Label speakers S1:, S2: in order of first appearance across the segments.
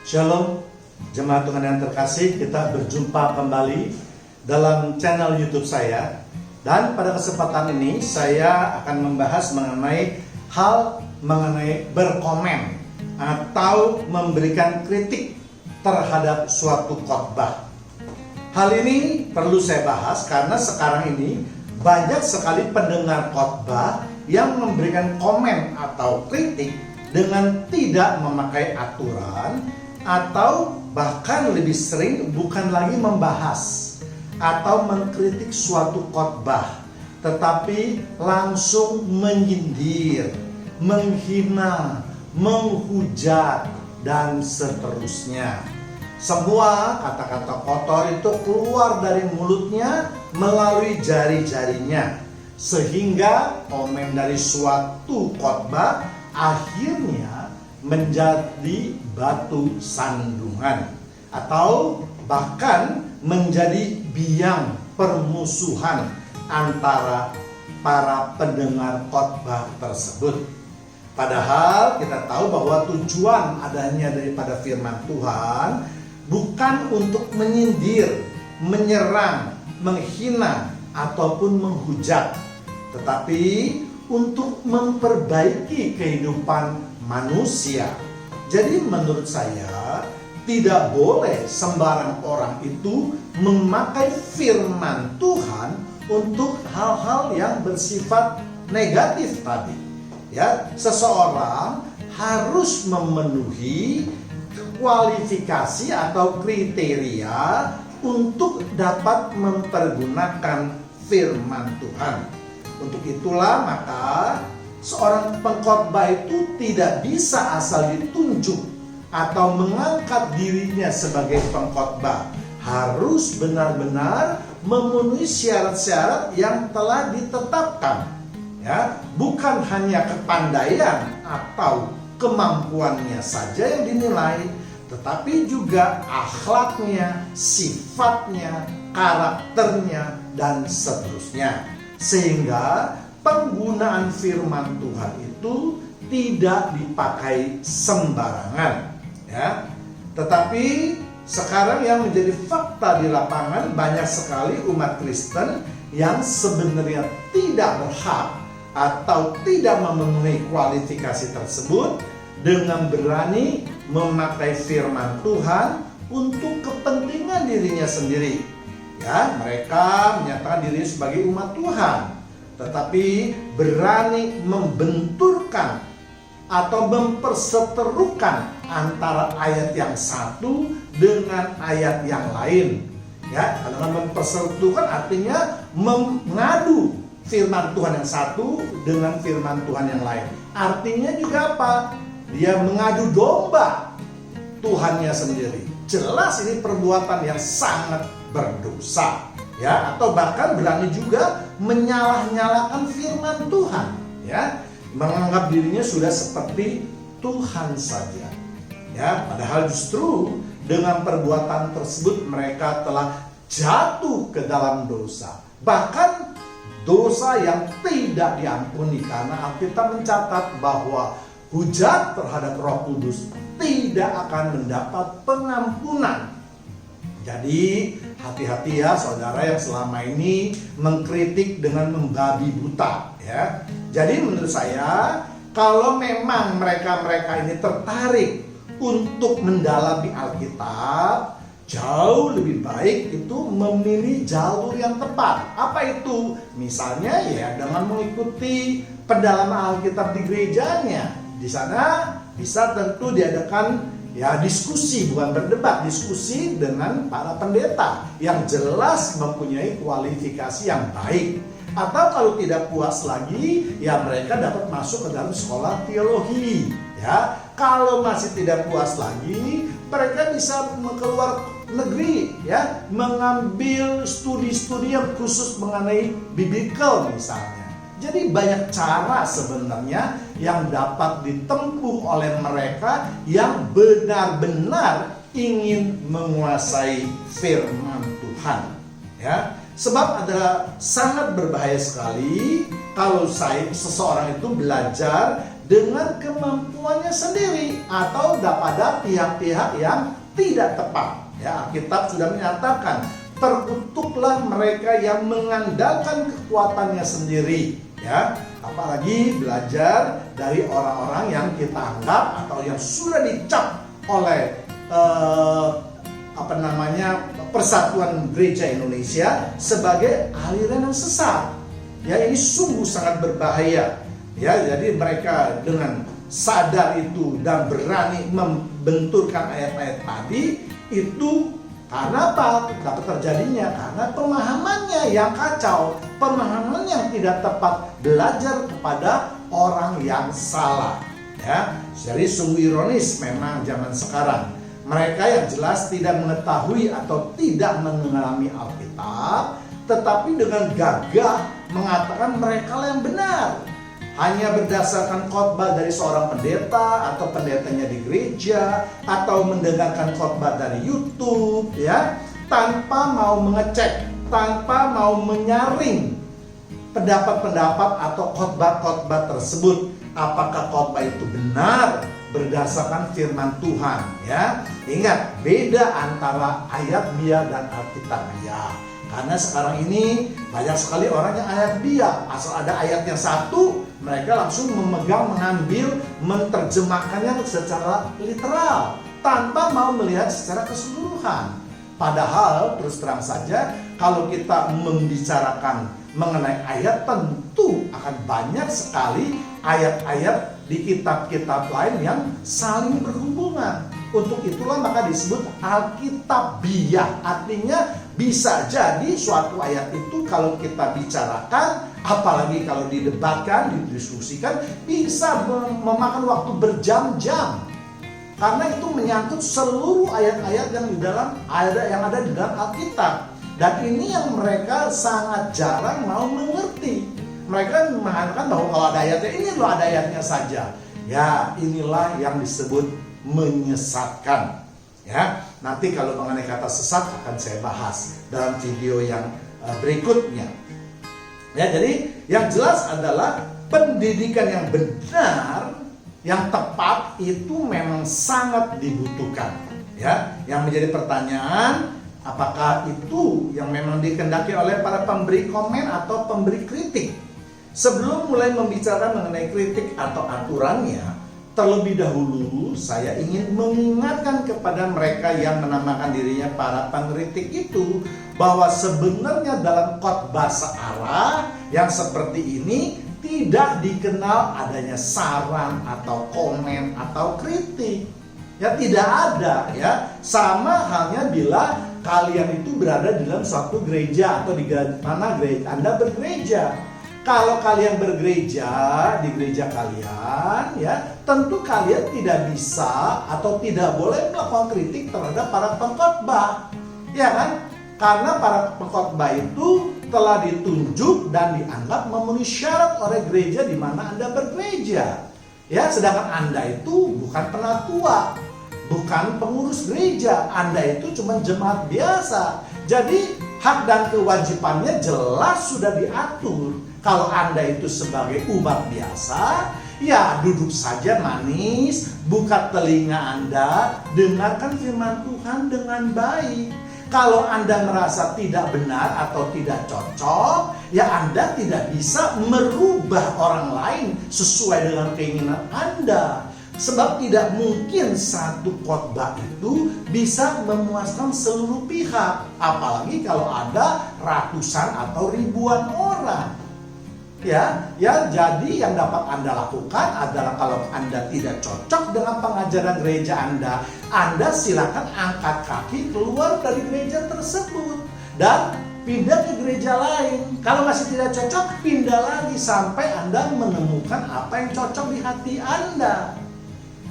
S1: Shalom, jemaat Tuhan yang terkasih, kita berjumpa kembali dalam channel YouTube saya. Dan pada kesempatan ini saya akan membahas mengenai berkomen atau memberikan kritik terhadap suatu khotbah. Hal ini perlu saya bahas karena sekarang ini banyak sekali pendengar khotbah yang memberikan komen atau kritik dengan tidak memakai aturan, atau bahkan lebih sering bukan lagi membahas atau mengkritik suatu khotbah, tetapi langsung menyindir, menghina, menghujat, dan seterusnya. Semua kata-kata kotor itu keluar dari mulutnya melalui jari-jarinya, sehingga komen dari suatu khotbah akhirnya menjadi batu sandungan atau bahkan menjadi biang permusuhan antara para pendengar khotbah tersebut. Padahal kita tahu bahwa tujuan adanya daripada firman Tuhan bukan untuk menyindir, menyerang, menghina, ataupun menghujat, tetapi untuk memperbaiki kehidupan manusia. Jadi menurut saya tidak boleh sembarang orang itu memakai firman Tuhan untuk hal-hal yang bersifat negatif tadi. Ya, seseorang harus memenuhi kualifikasi atau kriteria untuk dapat mempergunakan firman Tuhan. Untuk itulah maka seorang pengkhotbah itu tidak bisa asal ditunjuk atau mengangkat dirinya sebagai pengkhotbah. Harus benar-benar memenuhi syarat-syarat yang telah ditetapkan. Ya, bukan hanya kepandaian atau kemampuannya saja yang dinilai, tetapi juga akhlaknya, sifatnya, karakternya, dan seterusnya. Sehingga penggunaan firman Tuhan itu tidak dipakai sembarangan, ya. Tetapi sekarang yang menjadi fakta di lapangan, banyak sekali umat Kristen yang sebenarnya tidak berhak atau tidak memenuhi kualifikasi tersebut dengan berani memakai firman Tuhan untuk kepentingan dirinya sendiri. Ya, mereka menyatakan diri sebagai umat Tuhan, tetapi berani membenturkan atau memperseterukan antara ayat yang satu dengan ayat yang lain. Ya, karena memperseterukan artinya mengadu firman Tuhan yang satu dengan firman Tuhan yang lain. Artinya juga apa? Dia mengadu domba Tuhannya sendiri. Jelas ini perbuatan yang sangat berdosa. Ya, atau bahkan berani juga menyalah-nyalakan firman Tuhan, ya, menganggap dirinya sudah seperti Tuhan saja. Ya, padahal justru dengan perbuatan tersebut mereka telah jatuh ke dalam dosa. Bahkan dosa yang tidak diampuni, karena Alkitab mencatat bahwa hujat terhadap Roh Kudus tidak akan mendapat pengampunan. Jadi hati-hati ya saudara yang selama ini mengkritik dengan membabi buta, ya. Jadi menurut saya kalau memang mereka ini tertarik untuk mendalami Alkitab, jauh lebih baik itu memilih jalur yang tepat. Apa itu? Misalnya ya dengan mengikuti pendalaman Alkitab di gerejanya. Di sana bisa tentu diadakan ya diskusi, bukan berdebat, diskusi dengan para pendeta yang jelas mempunyai kualifikasi yang baik. Atau kalau tidak puas lagi, ya mereka dapat masuk ke dalam sekolah teologi. Ya, kalau masih tidak puas lagi, mereka bisa keluar negeri, ya, mengambil studi-studi yang khusus mengenai biblical misalnya. Jadi banyak cara sebenarnya yang dapat ditempuh oleh mereka yang benar-benar ingin menguasai firman Tuhan. Ya, Sebab adalah sangat berbahaya sekali kalau seseorang itu belajar dengan kemampuannya sendiri atau pada pihak-pihak yang tidak tepat. Ya, Alkitab sudah menyatakan, terkutuklah mereka yang mengandalkan kekuatannya sendiri. Ya, apalagi belajar dari orang-orang yang kita anggap atau yang sudah dicap oleh Persatuan Gereja Indonesia sebagai aliran yang sesat. Ya, ini sungguh sangat berbahaya. Ya, jadi mereka dengan sadar itu dan berani membenturkan ayat-ayat tadi itu karena apa? Dapat terjadinya karena pemahamannya yang kacau, pemahaman yang tidak tepat, belajar kepada orang yang salah. Ya, jadi sungguh ironis memang zaman sekarang. Mereka yang jelas tidak mengetahui atau tidak mengalami Alkitab, tetapi dengan gagah mengatakan mereka yang benar. Hanya berdasarkan khotbah dari seorang pendeta atau pendetanya di gereja, atau mendengarkan khotbah dari YouTube, ya, tanpa mau mengecek, tanpa mau menyaring pendapat-pendapat atau khotbah-khotbah tersebut. Apakah khotbah itu benar berdasarkan firman Tuhan, ya. Ingat, beda antara ayat biak dan Alkitab biak. Karena sekarang ini banyak sekali orang yang ayat biak, asal ada ayatnya satu, mereka langsung memegang, mengambil, menerjemahkannya secara literal tanpa mau melihat secara keseluruhan. Padahal terus terang saja, kalau kita membicarakan mengenai ayat, tentu akan banyak sekali ayat-ayat di kitab-kitab lain yang saling berhubungan. Untuk itulah maka disebut Alkitabiah. Artinya bisa jadi suatu ayat itu kalau kita bicarakan, apalagi kalau didebatkan, didiskusikan, bisa memakan waktu berjam-jam. Karena itu menyangkut seluruh ayat-ayat yang ada di dalam Alkitab. Dan ini yang mereka sangat jarang mau mengerti. Mereka mengatakan bahwa kalau ada ayatnya, ini loh ada ayatnya saja. Ya, inilah yang disebut menyesatkan. Ya, nanti kalau mengenai kata sesat akan saya bahas dalam video yang berikutnya. Ya, jadi yang jelas adalah pendidikan yang benar, yang tepat itu memang sangat dibutuhkan. Ya, yang menjadi pertanyaan, apakah itu yang memang dikehendaki oleh para pemberi komen atau pemberi kritik? Sebelum mulai membicarakan mengenai kritik atau aturannya, terlebih dahulu saya ingin mengingatkan kepada mereka yang menamakan dirinya para pengkritik itu, bahwa sebenarnya dalam khotbah searah yang seperti ini tidak dikenal adanya saran atau komen atau kritik. Ya, tidak ada, ya. Sama halnya bila kalian itu berada di dalam suatu gereja atau di mana Anda bergereja. Kalau kalian bergereja di gereja kalian, ya, tentu kalian tidak bisa atau tidak boleh melakukan kritik terhadap para pengkhotbah, ya kan? Karena para pengkhotbah itu telah ditunjuk dan dianggap memenuhi syarat oleh gereja di mana Anda bergereja. Ya, sedangkan Anda itu bukan penatua, bukan pengurus gereja, Anda itu cuma jemaat biasa. Jadi hak dan kewajibannya jelas sudah diatur. Kalau Anda itu sebagai umat biasa, ya duduk saja manis, buka telinga Anda, dengarkan firman Tuhan dengan baik. Kalau Anda merasa tidak benar atau tidak cocok, ya Anda tidak bisa merubah orang lain sesuai dengan keinginan Anda. Sebab tidak mungkin satu khotbah itu bisa memuaskan seluruh pihak, apalagi kalau ada ratusan atau ribuan orang. Ya, jadi yang dapat Anda lakukan adalah kalau Anda tidak cocok dengan pengajaran gereja Anda silakan angkat kaki keluar dari gereja tersebut dan pindah ke gereja lain. Kalau masih tidak cocok, pindah lagi sampai Anda menemukan apa yang cocok di hati Anda.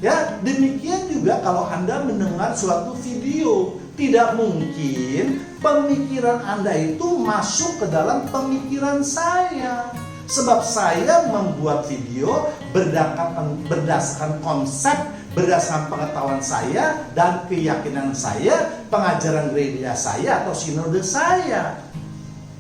S1: Ya, demikian juga kalau Anda mendengar suatu video, tidak mungkin pemikiran Anda itu masuk ke dalam pemikiran saya. Sebab saya membuat video berdasarkan konsep, berdasarkan pengetahuan saya dan keyakinan saya, pengajaran gereja saya atau sinode saya.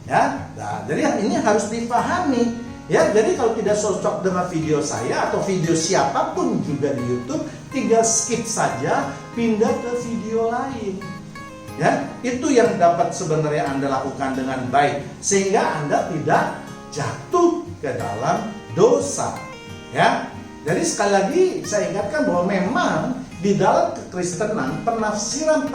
S1: Ya, nah, jadi ini harus dipahami. Ya, jadi kalau tidak cocok dengan video saya atau video siapapun juga di YouTube, tinggal skip saja, pindah ke video lain. Ya, itu yang dapat sebenarnya Anda lakukan dengan baik sehingga Anda tidak jatuh ke dalam dosa. Ya. Jadi sekali lagi saya ingatkan bahwa memang di dalam kekristenan penafsiran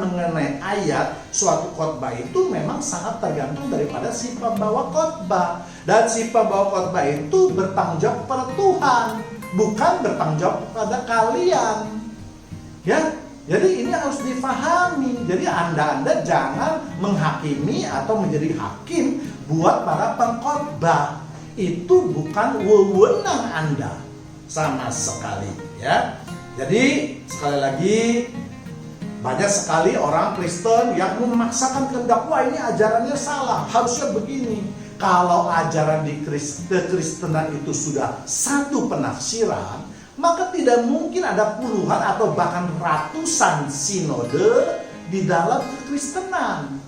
S1: mengenai ayat suatu khotbah itu memang sangat tergantung daripada si pembawa khotbah. Dan si pembawa khotbah itu bertanggung jawab pada Tuhan, bukan bertanggung jawab pada kalian. Ya, jadi ini harus difahami. Jadi Anda jangan menghakimi atau menjadi hakim buat para pengkhotbah. Itu bukan wewenang Anda sama sekali, ya. Jadi sekali lagi banyak sekali orang Kristen yang memaksakan kehendak, wah ini ajarannya salah, harusnya begini. Kalau ajaran di kekristenan itu sudah satu penafsiran, maka tidak mungkin ada puluhan atau bahkan ratusan sinode di dalam kekristenan.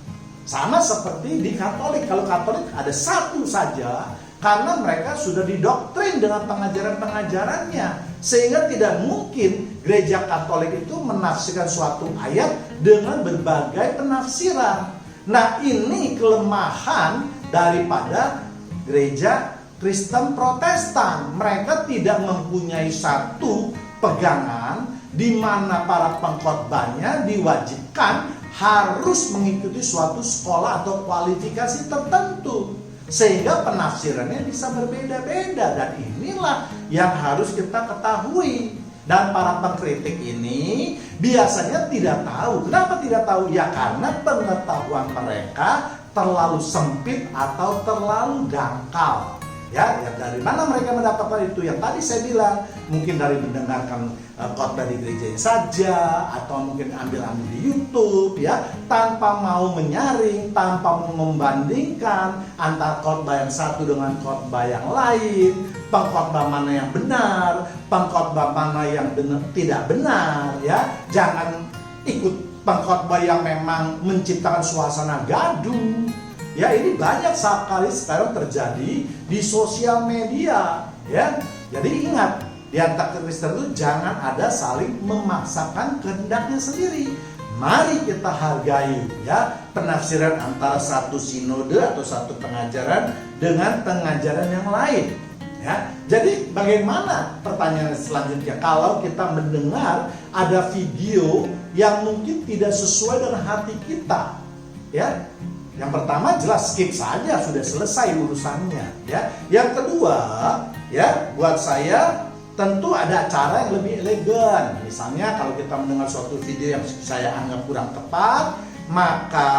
S1: Sama seperti di Katolik. Kalau Katolik ada satu saja, karena mereka sudah didoktrin dengan pengajaran-pengajarannya. Sehingga tidak mungkin gereja Katolik itu menafsirkan suatu ayat dengan berbagai penafsiran. Nah, ini kelemahan daripada gereja Kristen Protestan. Mereka tidak mempunyai satu pegangan di mana para pengkhotbahnya diwajibkan harus mengikuti suatu sekolah atau kualifikasi tertentu. Sehingga penafsirannya bisa berbeda-beda. Dan inilah yang harus kita ketahui. Dan para pengkritik ini biasanya tidak tahu. Kenapa tidak tahu? Ya karena pengetahuan mereka terlalu sempit atau terlalu dangkal. Ya, dari mana mereka mendapatkan itu? Yang tadi saya bilang, mungkin dari mendengarkan khotbah di gerejanya saja, atau mungkin ambil-ambil di YouTube, ya, tanpa mau menyaring, tanpa mau membandingkan antara khotbah yang satu dengan khotbah yang lain, pengkhotbah mana yang benar, pengkhotbah mana yang tidak benar, ya. Jangan ikut pengkhotbah yang memang menciptakan suasana gaduh. Ya, ini banyak sekali sekarang terjadi di sosial media, ya. Jadi ingat, di antara Kristen itu jangan ada saling memaksakan kehendaknya sendiri. Mari kita hargai, ya, penafsiran antara satu sinode atau satu pengajaran dengan pengajaran yang lain, ya. Jadi bagaimana pertanyaan selanjutnya kalau kita mendengar ada video yang mungkin tidak sesuai dengan hati kita, ya? Yang pertama jelas skip saja, sudah selesai urusannya, ya. Yang kedua, ya, buat saya tentu ada cara yang lebih elegan. Misalnya kalau kita mendengar suatu video yang saya anggap kurang tepat, maka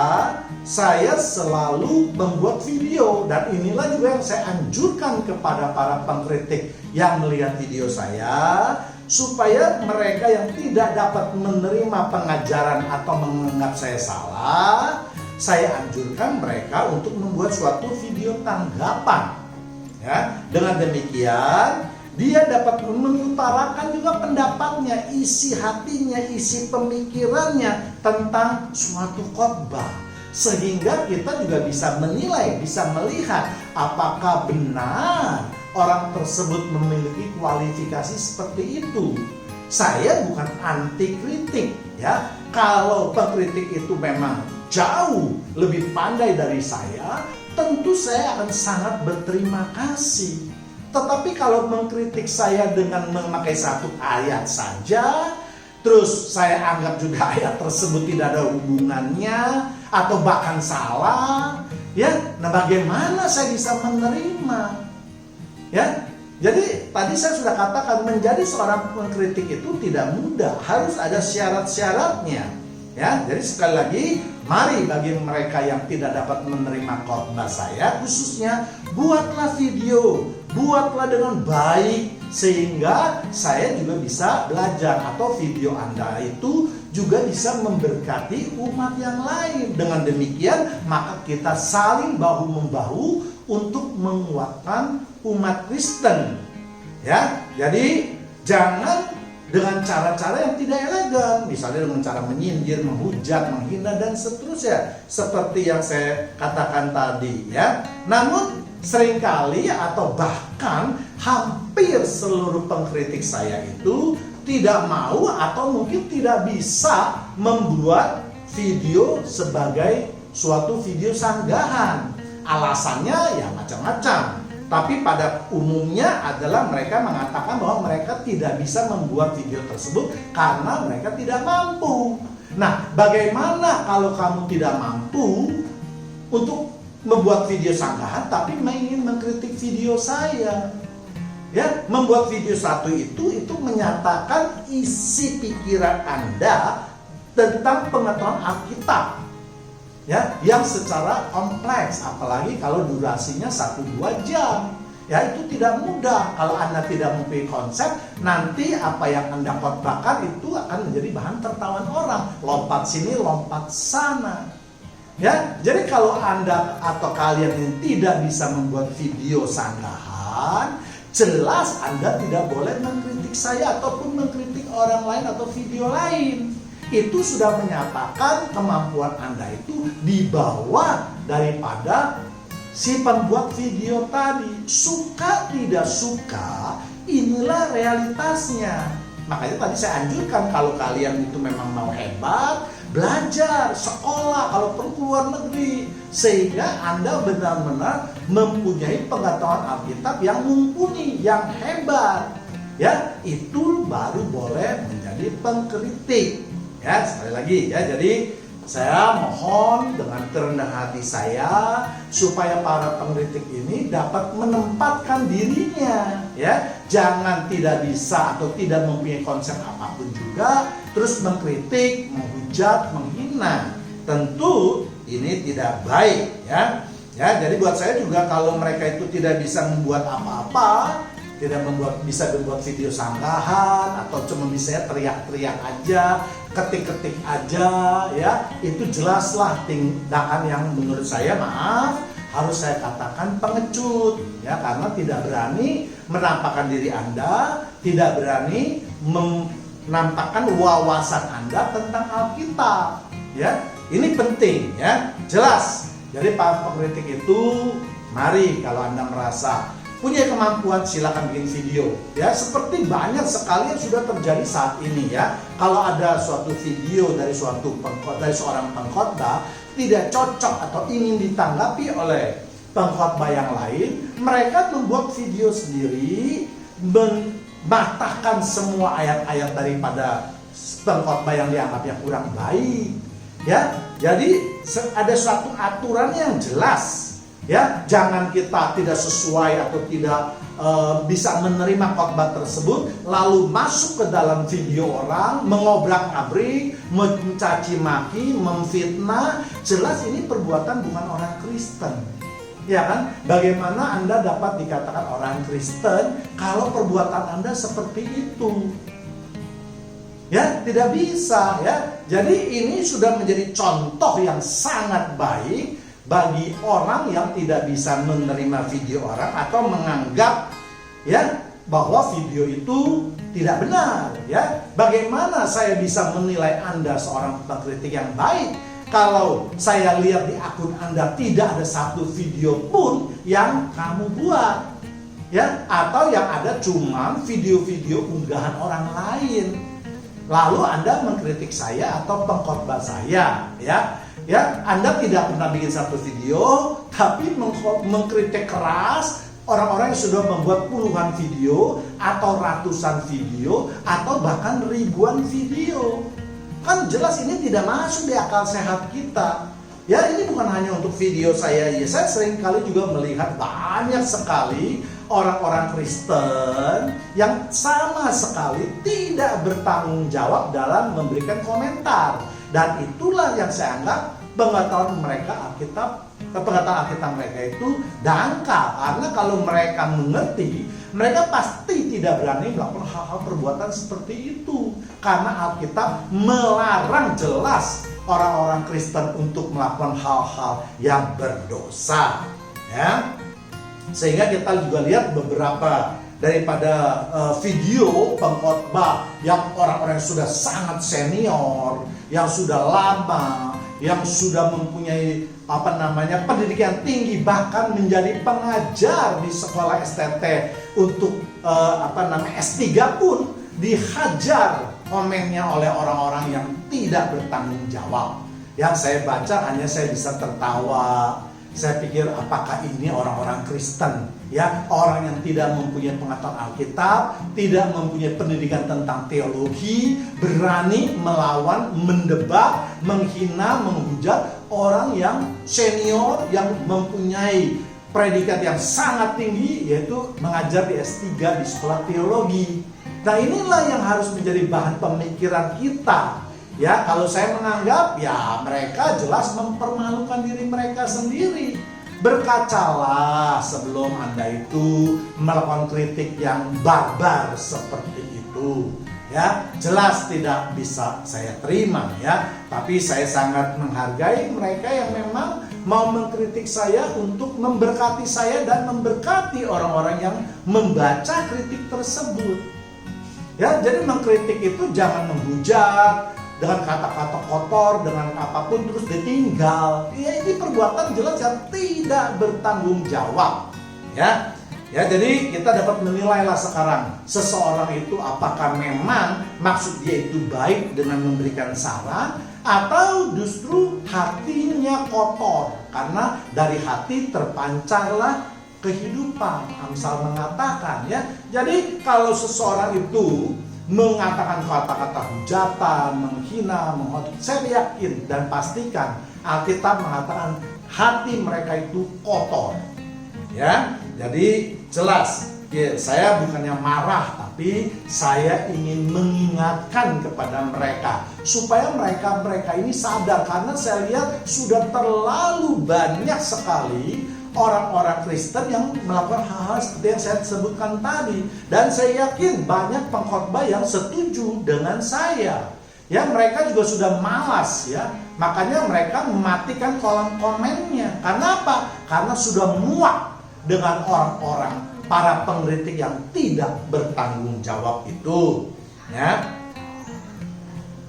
S1: saya selalu membuat video. Dan inilah juga yang saya anjurkan kepada para pengkritik yang melihat video saya, supaya mereka yang tidak dapat menerima pengajaran atau menganggap saya salah, saya anjurkan mereka untuk membuat suatu video tanggapan, ya. Dengan demikian dia dapat mengutarakan juga pendapatnya, isi hatinya, isi pemikirannya tentang suatu khotbah, sehingga kita juga bisa menilai, bisa melihat apakah benar orang tersebut memiliki kualifikasi seperti itu. Saya bukan anti kritik, ya. Kalau pengkritik itu memang jauh lebih pandai dari saya, tentu saya akan sangat berterima kasih. Tetapi kalau mengkritik saya dengan memakai satu ayat saja, terus saya anggap juga ayat tersebut tidak ada hubungannya atau bahkan salah, ya, nah bagaimana saya bisa menerima? Ya, jadi tadi saya sudah katakan menjadi seorang pengkritik itu tidak mudah, harus ada syarat-syaratnya. Ya, jadi sekali lagi, mari bagi mereka yang tidak dapat menerima khotbah saya, khususnya buatlah video, buatlah dengan baik sehingga saya juga bisa belajar, atau video Anda itu juga bisa memberkati umat yang lain. Dengan demikian, maka kita saling bahu-membahu untuk menguatkan umat Kristen. Ya, jadi jangan dengan cara-cara yang tidak elegan, misalnya dengan cara menyindir, menghujat, menghina dan seterusnya, seperti yang saya katakan tadi ya. Namun seringkali atau bahkan hampir seluruh pengkritik saya itu tidak mau atau mungkin tidak bisa membuat video sebagai suatu video sanggahan. Alasannya ya macam-macam. Tapi pada umumnya adalah mereka mengatakan bahwa mereka tidak bisa membuat video tersebut karena mereka tidak mampu. Nah, bagaimana kalau kamu tidak mampu untuk membuat video sanggahan tapi ingin mengkritik video saya? Ya, membuat video satu itu menyatakan isi pikiran Anda tentang pengetahuan Alkitab. Ya, yang secara kompleks, apalagi kalau durasinya 1-2 jam. Ya, itu tidak mudah. Kalau Anda tidak mempunyai konsep, nanti apa yang Anda khotbahkan itu akan menjadi bahan tertawaan orang. Lompat sini, lompat sana. Ya, jadi kalau Anda atau kalian ini tidak bisa membuat video sanggahan, jelas Anda tidak boleh mengkritik saya ataupun mengkritik orang lain atau video lain. Itu sudah menyatakan kemampuan Anda itu di bawah daripada si pembuat video tadi. Suka tidak suka, inilah realitasnya. Makanya tadi saya anjurkan kalau kalian itu memang mau hebat, belajar, sekolah, kalau perlu keluar negeri, sehingga Anda benar-benar mempunyai pengetahuan Alkitab yang mumpuni, yang hebat. Ya, itu baru boleh menjadi pengkritik. Ya, sekali lagi ya, jadi saya mohon dengan kerendahan hati saya supaya para pengkritik ini dapat menempatkan dirinya, ya. Jangan tidak bisa atau tidak mempunyai konsep apapun juga terus mengkritik, menghujat, menghina. Tentu ini tidak baik, ya. Ya, jadi buat saya juga kalau mereka itu tidak bisa membuat apa-apa, tidak bisa membuat video sanggahan atau cuma bisa teriak-teriak aja, ketik-ketik aja, ya, itu jelaslah tindakan yang menurut saya, maaf, harus saya katakan pengecut, ya, karena tidak berani menampakkan diri Anda, tidak berani menampakkan wawasan Anda tentang Alkitab, ya. Ini penting, ya, jelas. Jadi para pengkritik itu, mari kalau Anda merasa punya kemampuan, silakan bikin video, ya, seperti banyak sekali yang sudah terjadi saat ini, ya. Kalau ada suatu video dari seorang pengkhotbah tidak cocok atau ingin ditanggapi oleh pengkhotbah yang lain, mereka membuat video sendiri, mematahkan semua ayat-ayat daripada pengkhotbah yang dianggapnya kurang baik, ya. Jadi ada suatu aturan yang jelas. Ya, jangan kita tidak sesuai atau tidak bisa menerima khotbah tersebut lalu masuk ke dalam video orang, mengobrak-abrik, mencaci maki, memfitnah. Jelas ini perbuatan bukan orang Kristen. Ya kan? Bagaimana Anda dapat dikatakan orang Kristen kalau perbuatan Anda seperti itu? Ya, tidak bisa, ya. Jadi ini sudah menjadi contoh yang sangat baik bagi orang yang tidak bisa menerima video orang atau menganggap, ya, bahwa video itu tidak benar, ya. Bagaimana saya bisa menilai Anda seorang pengkritik yang baik kalau saya lihat di akun Anda tidak ada satu video pun yang kamu buat, ya, atau yang ada cuma video-video unggahan orang lain. Lalu Anda mengkritik saya atau pengkhotbah saya, ya. Ya, Anda tidak pernah bikin satu video, tapi mengkritik keras orang-orang yang sudah membuat puluhan video, atau ratusan video, atau bahkan ribuan video. Kan jelas ini tidak masuk di akal sehat kita. Ya, ini bukan hanya untuk video saya. Ya, saya sering kali juga melihat banyak sekali orang-orang Kristen yang sama sekali tidak bertanggung jawab dalam memberikan komentar. Dan itulah yang saya anggap pengetahuan Alkitab mereka itu dangkal. Karena kalau mereka mengerti, mereka pasti tidak berani melakukan hal-hal perbuatan seperti itu. Karena Alkitab melarang jelas orang-orang Kristen untuk melakukan hal-hal yang berdosa, ya. Sehingga kita juga lihat beberapa daripada video pengkhotbah yang orang-orang yang sudah sangat senior, yang sudah lama, yang sudah mempunyai pendidikan tinggi, bahkan menjadi pengajar di sekolah STT untuk S3 pun dihajar komennya oleh orang-orang yang tidak bertanggung jawab. Yang saya baca hanya saya bisa tertawa. Saya pikir apakah ini orang-orang Kristen, ya, orang yang tidak mempunyai pengetahuan Alkitab, tidak mempunyai pendidikan tentang teologi, berani melawan, mendebat, menghina, menghujat orang yang senior, yang mempunyai predikat yang sangat tinggi, yaitu mengajar di S3 di sekolah teologi. Nah, inilah yang harus menjadi bahan pemikiran kita. Ya, kalau saya menganggap, ya mereka jelas mempermalukan diri mereka sendiri. Berkacalah sebelum Anda itu melakukan kritik yang barbar seperti itu. Ya, jelas tidak bisa saya terima, ya. Tapi saya sangat menghargai mereka yang memang mau mengkritik saya untuk memberkati saya dan memberkati orang-orang yang membaca kritik tersebut. Ya, jadi mengkritik itu jangan menghujat dengan kata-kata kotor, dengan apapun terus ditinggal. Ya, ini perbuatan jelas yang tidak bertanggung jawab. Ya, jadi kita dapat menilailah sekarang seseorang itu apakah memang maksud dia itu baik dengan memberikan saran, atau justru hatinya kotor, karena dari hati terpancarlah kehidupan. Amsal mengatakan, ya. Jadi kalau seseorang itu mengatakan kata-kata hujatan, menghina, menghujat, saya yakin dan pastikan Alkitab mengatakan hati mereka itu kotor. Ya, jadi jelas, ya, saya bukannya marah, tapi saya ingin mengingatkan kepada mereka supaya mereka ini sadar, karena saya lihat sudah terlalu banyak sekali orang-orang Kristen yang melakukan hal-hal seperti yang saya sebutkan tadi. Dan saya yakin banyak pengkhotbah yang setuju dengan saya. Ya, mereka juga sudah malas, ya. Makanya mereka mematikan kolom komennya. Karena apa? Karena sudah muak dengan orang-orang, para pengkritik yang tidak bertanggung jawab itu. Ya.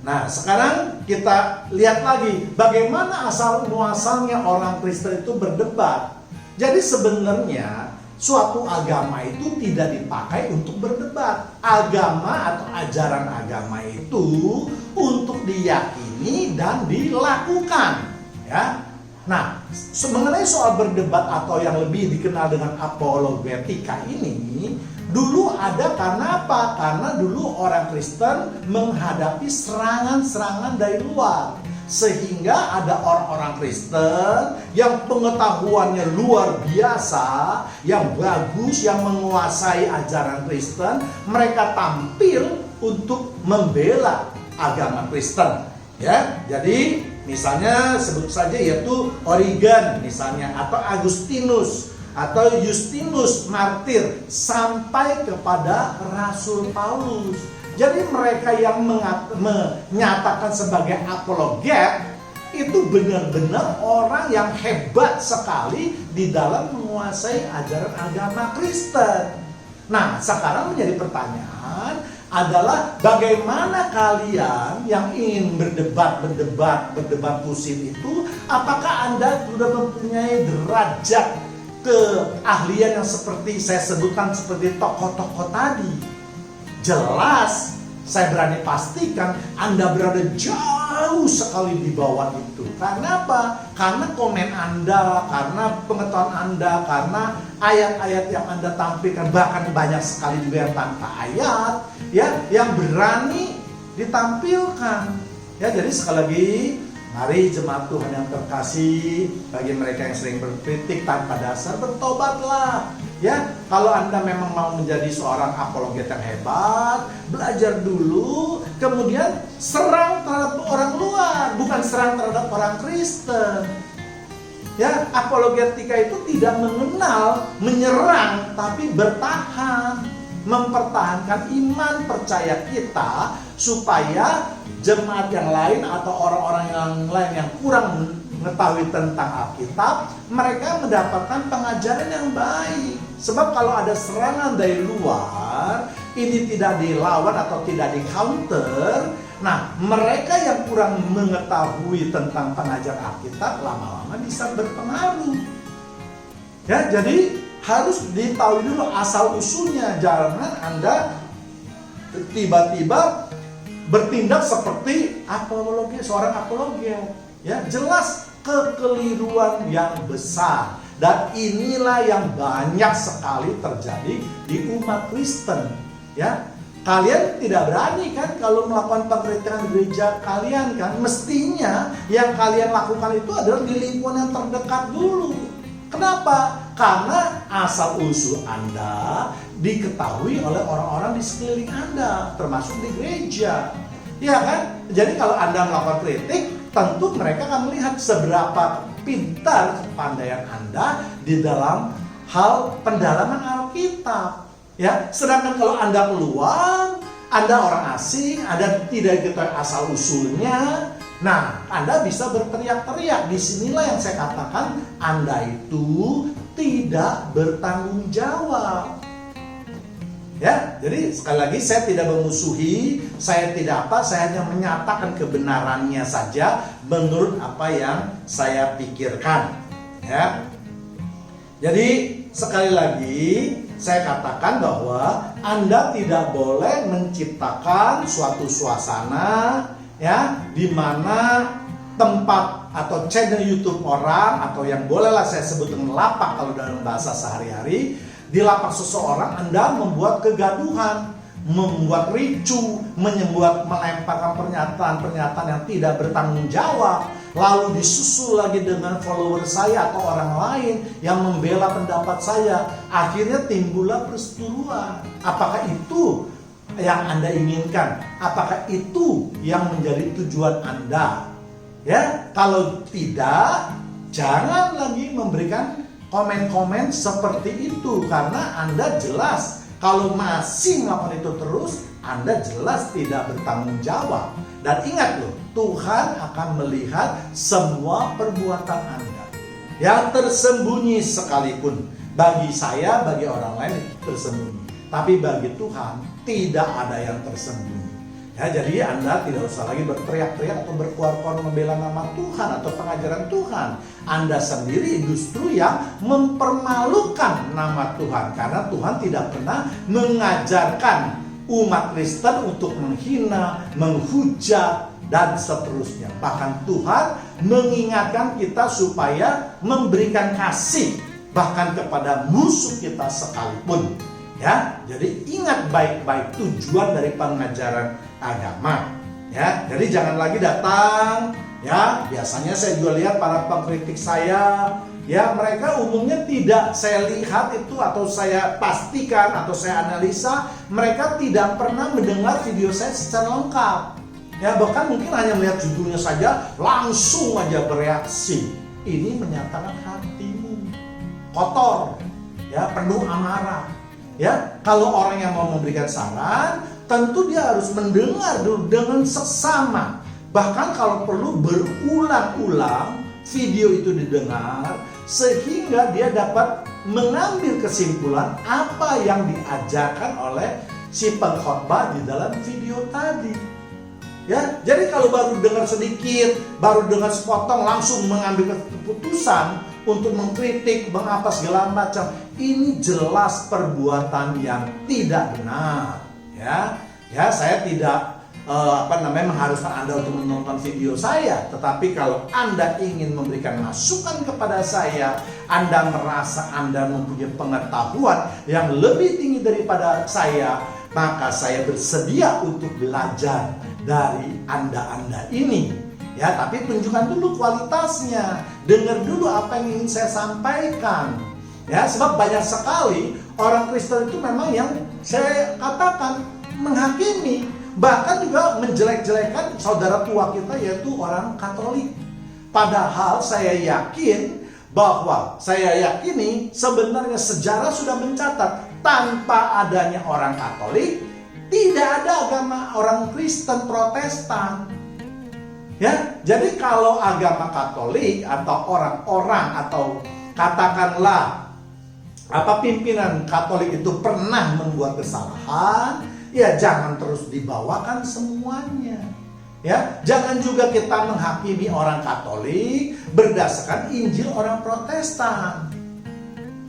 S1: Nah, sekarang kita lihat lagi bagaimana asal muasalnya orang Kristen itu berdebat. Jadi sebenarnya suatu agama itu tidak dipakai untuk berdebat. Agama atau ajaran agama itu untuk diyakini dan dilakukan, ya. Nah, mengenai soal berdebat atau yang lebih dikenal dengan apologetika ini, dulu ada karena apa? Karena dulu orang Kristen menghadapi serangan-serangan dari luar. Sehingga ada orang-orang Kristen yang pengetahuannya luar biasa, yang bagus, yang menguasai ajaran Kristen, mereka tampil untuk membela agama Kristen. Ya, jadi misalnya sebut saja yaitu Origen misalnya, atau Agustinus, atau Justinus Martir, sampai kepada Rasul Paulus. Jadi mereka yang menyatakan sebagai apologet itu benar-benar orang yang hebat sekali di dalam menguasai ajaran agama Kristen. Nah, sekarang menjadi pertanyaan adalah bagaimana kalian yang ingin berdebat pusing itu, apakah Anda sudah mempunyai derajat keahlian yang seperti saya sebutkan seperti tokoh-tokoh tadi? Jelas, saya berani pastikan Anda berada jauh sekali di bawah itu. Karena apa? Karena komen Anda, karena pengetahuan Anda, karena ayat-ayat yang Anda tampilkan, bahkan banyak sekali juga yang tanpa ayat, ya, yang berani ditampilkan. Ya, jadi sekali lagi, mari jemaat Tuhan yang terkasih, bagi mereka yang sering berkritik tanpa dasar, bertobatlah. Ya, kalau Anda memang mau menjadi seorang apologet yang hebat, belajar dulu, kemudian serang terhadap orang luar, bukan serang terhadap orang Kristen. Ya, apologetika itu tidak mengenal menyerang, tapi bertahan, mempertahankan iman percaya kita supaya jemaat yang lain atau orang-orang yang lain yang kurang mengetahui tentang Alkitab, mereka mendapatkan pengajaran yang baik. Sebab kalau ada serangan dari luar, ini tidak dilawan atau tidak di-counter, nah mereka yang kurang mengetahui tentang pengajaran Alkitab lama-lama bisa berpengaruh. Ya, jadi harus ditahu dulu asal usulnya. Jangan Anda tiba-tiba bertindak seperti seorang apologet. Ya, jelas kekeliruan yang besar. Dan inilah yang banyak sekali terjadi di umat Kristen. Ya, kalian tidak berani kan kalau melakukan pengkritikan gereja kalian kan? Mestinya yang kalian lakukan itu adalah di lingkungan yang terdekat dulu. Kenapa? Karena asal usul Anda diketahui oleh orang-orang di sekeliling Anda, termasuk di gereja. Ya kan? Jadi kalau Anda melakukan kritik, tentu mereka akan melihat seberapa pintar kepandaian Anda di dalam hal pendalaman Alkitab. Ya, sedangkan kalau Anda keluar, Anda orang asing, Anda tidak ketahui asal usulnya, nah Anda bisa berteriak-teriak. Disinilah yang saya katakan Anda itu tidak bertanggung jawab. Ya, jadi sekali lagi saya tidak memusuhi, saya hanya menyatakan kebenarannya saja menurut apa yang saya pikirkan. Ya. Jadi sekali lagi saya katakan bahwa Anda tidak boleh menciptakan suatu suasana ya di mana tempat atau channel YouTube orang, atau yang bolehlah saya sebut dengan lapak kalau dalam bahasa sehari-hari. Di lapak seseorang Anda membuat kegaduhan, membuat ricu, melemparkan pernyataan-pernyataan yang tidak bertanggung jawab, lalu disusul lagi dengan follower saya atau orang lain yang membela pendapat saya. Akhirnya timbullah perseteruan. Apakah itu yang Anda inginkan? Apakah itu yang menjadi tujuan Anda? Ya, kalau tidak, jangan lagi memberikan komen-komen seperti itu, karena Anda jelas kalau masih melakukan itu terus, Anda jelas tidak bertanggung jawab. Dan ingat loh, Tuhan akan melihat semua perbuatan Anda. Yang tersembunyi sekalipun, bagi saya, bagi orang lain tersembunyi, tapi bagi Tuhan tidak ada yang tersembunyi. Ya, jadi Anda tidak usah lagi berteriak-teriak atau berkuar-kuar membela nama Tuhan atau pengajaran Tuhan. Anda sendiri justru yang mempermalukan nama Tuhan, karena Tuhan tidak pernah mengajarkan umat Kristen untuk menghina, menghujat, dan seterusnya. Bahkan Tuhan mengingatkan kita supaya memberikan kasih bahkan kepada musuh kita sekalipun. Ya, jadi ingat baik-baik tujuan dari pengajaran agama. Ya, jadi jangan lagi datang. Ya, biasanya saya juga lihat para pengkritik saya, ya mereka umumnya tidak saya lihat itu atau saya pastikan atau saya analisa, mereka tidak pernah mendengar video saya secara lengkap. Ya, bahkan mungkin hanya melihat judulnya saja langsung aja bereaksi. Ini menyatakan hatimu kotor, ya penuh amarah. Ya, kalau orang yang mau memberikan saran, tentu dia harus mendengar dulu dengan seksama. Bahkan kalau perlu berulang-ulang video itu didengar, sehingga dia dapat mengambil kesimpulan apa yang diajarkan oleh si pengkhotbah di dalam video tadi. Ya, jadi kalau baru dengar sedikit, baru dengar sepotong langsung mengambil keputusan untuk mengkritik, mengapa segala macam, ini jelas perbuatan yang tidak benar. Ya, saya tidak mengharuskan Anda untuk menonton video saya, tetapi kalau Anda ingin memberikan masukan kepada saya, Anda merasa Anda mempunyai pengetahuan yang lebih tinggi daripada saya, maka saya bersedia untuk belajar dari Anda ini. Ya, tapi tunjukkan dulu kualitasnya, dengar dulu apa yang ingin saya sampaikan. Ya, sebab banyak sekali orang Kristen itu memang yang saya katakan menghakimi, bahkan juga menjelek-jelekan saudara tua kita yaitu orang Katolik. Padahal saya yakini sebenarnya sejarah sudah mencatat tanpa adanya orang Katolik tidak ada agama orang Kristen Protestan. Ya, jadi kalau agama Katolik atau orang-orang atau katakanlah pimpinan Katolik itu pernah membuat kesalahan, ya jangan terus dibawakan semuanya. Ya, jangan juga kita menghakimi orang Katolik berdasarkan Injil orang Protestan.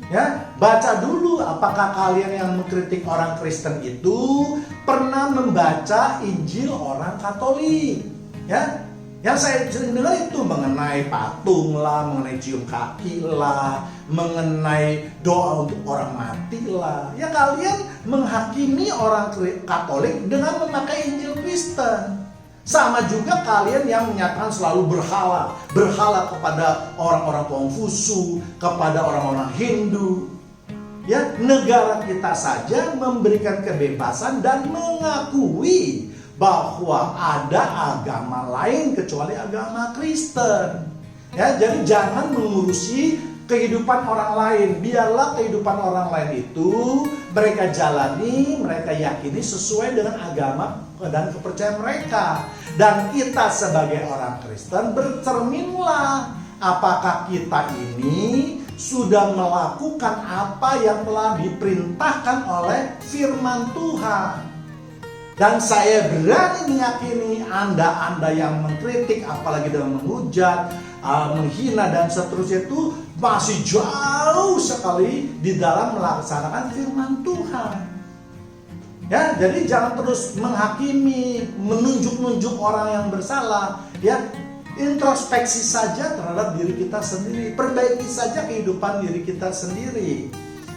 S1: Ya, baca dulu apakah kalian yang mengkritik orang Kristen itu pernah membaca Injil orang Katolik. Ya, yang saya sering dengar itu mengenai patung lah, mengenai cium kaki lah, mengenai doa untuk orang mati lah. Ya, kalian menghakimi orang Katolik dengan memakai Injil Kristen. Sama juga kalian yang menyatakan selalu berhala kepada orang-orang Konghucu, kepada orang-orang Hindu. Ya, negara kita saja memberikan kebebasan dan mengakui bahwa ada agama lain kecuali agama Kristen. Ya, jadi jangan mengurusi kehidupan orang lain. Biarlah kehidupan orang lain itu mereka jalani, mereka yakini sesuai dengan agama dan kepercayaan mereka. Dan kita sebagai orang Kristen bercerminlah apakah kita ini sudah melakukan apa yang telah diperintahkan oleh firman Tuhan. Dan saya berani meyakini Anda yang mengkritik, apalagi dengan menghujat, menghina dan seterusnya itu masih jauh sekali di dalam melaksanakan firman Tuhan. Ya, jadi jangan terus menghakimi, menunjuk-nunjuk orang yang bersalah. Ya, introspeksi saja terhadap diri kita sendiri, perbaiki saja kehidupan diri kita sendiri.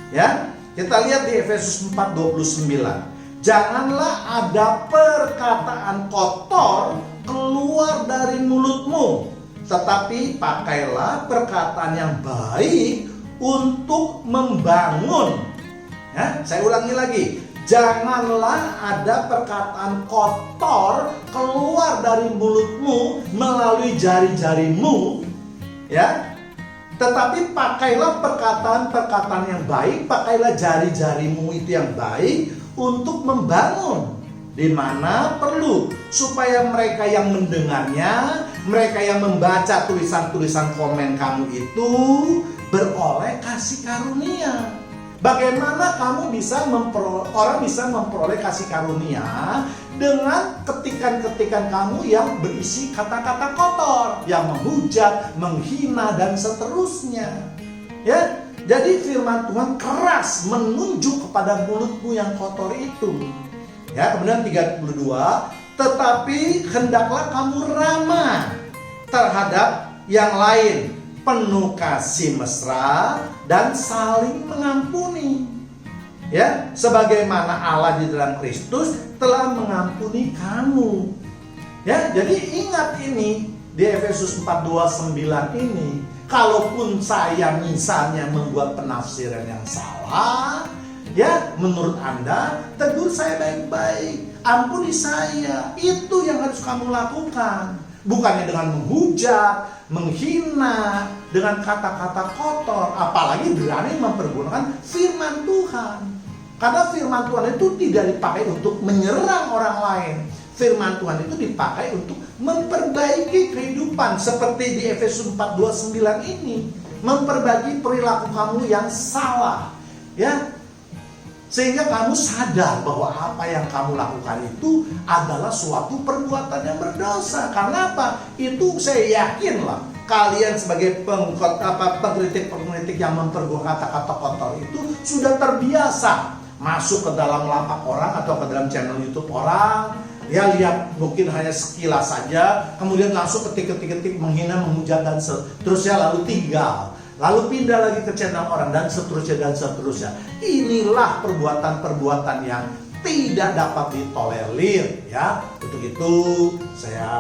S1: Ya, kita lihat di Efesus 4:29. Janganlah ada perkataan kotor keluar dari mulutmu, tetapi pakailah perkataan yang baik untuk membangun. Ya, saya ulangi lagi. Janganlah ada perkataan kotor keluar dari mulutmu melalui jari-jarimu, ya. Tetapi pakailah perkataan-perkataan yang baik, pakailah jari-jarimu itu yang baik untuk membangun di mana perlu, supaya mereka yang mendengarnya, mereka yang membaca tulisan-tulisan komen kamu itu beroleh kasih karunia. Bagaimana kamu bisa orang bisa memperoleh kasih karunia dengan ketikan-ketikan kamu yang berisi kata-kata kotor, yang menghujat, menghina dan seterusnya. Ya, jadi firman Tuhan keras menunjuk kepada mulutmu yang kotor itu. Ya, kemudian 32, tetapi hendaklah kamu ramah terhadap yang lain, penuh kasih mesra dan saling mengampuni. Ya, sebagaimana Allah di dalam Kristus telah mengampuni kamu. Ya, jadi ingat ini di Efesus 4:29 ini. Kalaupun saya misalnya membuat penafsiran yang salah, ya menurut Anda, tegur saya baik-baik, ampuni saya. Itu yang harus kamu lakukan. Bukannya dengan menghujat, menghina, dengan kata-kata kotor, apalagi berani mempergunakan firman Tuhan. Karena firman Tuhan itu tidak dipakai untuk menyerang orang lain. Firman Tuhan itu dipakai untuk memperbaiki kehidupan, seperti di Efesus 4:29 ini, memperbaiki perilaku kamu yang salah, ya, sehingga kamu sadar bahwa apa yang kamu lakukan itu adalah suatu perbuatan yang berdosa. Karena apa? Itu saya yakin lah, kalian sebagai pengkritik yang mempergunakan kata-kata kotor itu sudah terbiasa masuk ke dalam lapak orang atau ke dalam channel YouTube orang. Ya, lihat mungkin hanya sekilas saja, kemudian langsung ketik-ketik menghina, menghujat dan seterusnya, lalu tinggal, lalu pindah lagi ke channel orang dan seterusnya dan seterusnya. Inilah perbuatan-perbuatan yang tidak dapat ditolerir, ya. Untuk itu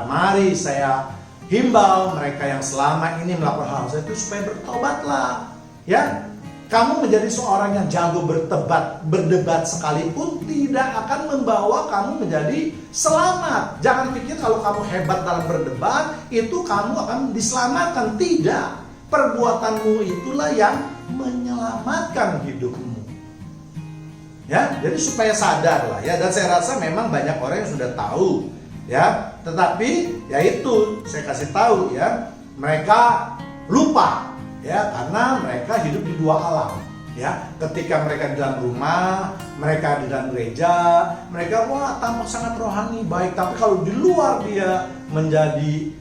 S1: mari saya himbau mereka yang selama ini melakukan hal itu supaya bertobatlah, ya. Kamu menjadi seorang yang jago berdebat sekalipun tidak akan membawa kamu menjadi selamat. Jangan pikir kalau kamu hebat dalam berdebat, itu kamu akan diselamatkan. Tidak. Perbuatanmu itulah yang menyelamatkan hidupmu. Ya, jadi supaya sadar lah ya. Dan saya rasa memang banyak orang yang sudah tahu Ya, tetapi yaitu saya kasih tahu ya, mereka lupa ya, karena mereka hidup di dua alam. Ya, ketika mereka di dalam rumah, mereka di dalam gereja, mereka wah tampak sangat rohani, baik. Tapi kalau di luar dia menjadi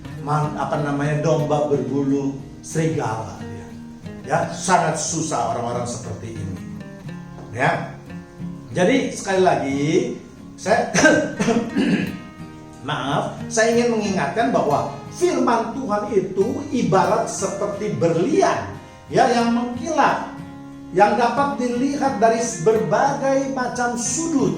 S1: domba berbulu serigala. Ya, sangat susah orang-orang seperti ini. Ya, jadi sekali lagi saya saya ingin mengingatkan bahwa firman Tuhan itu ibarat seperti berlian, ya, yang mengkilat, yang dapat dilihat dari berbagai macam sudut.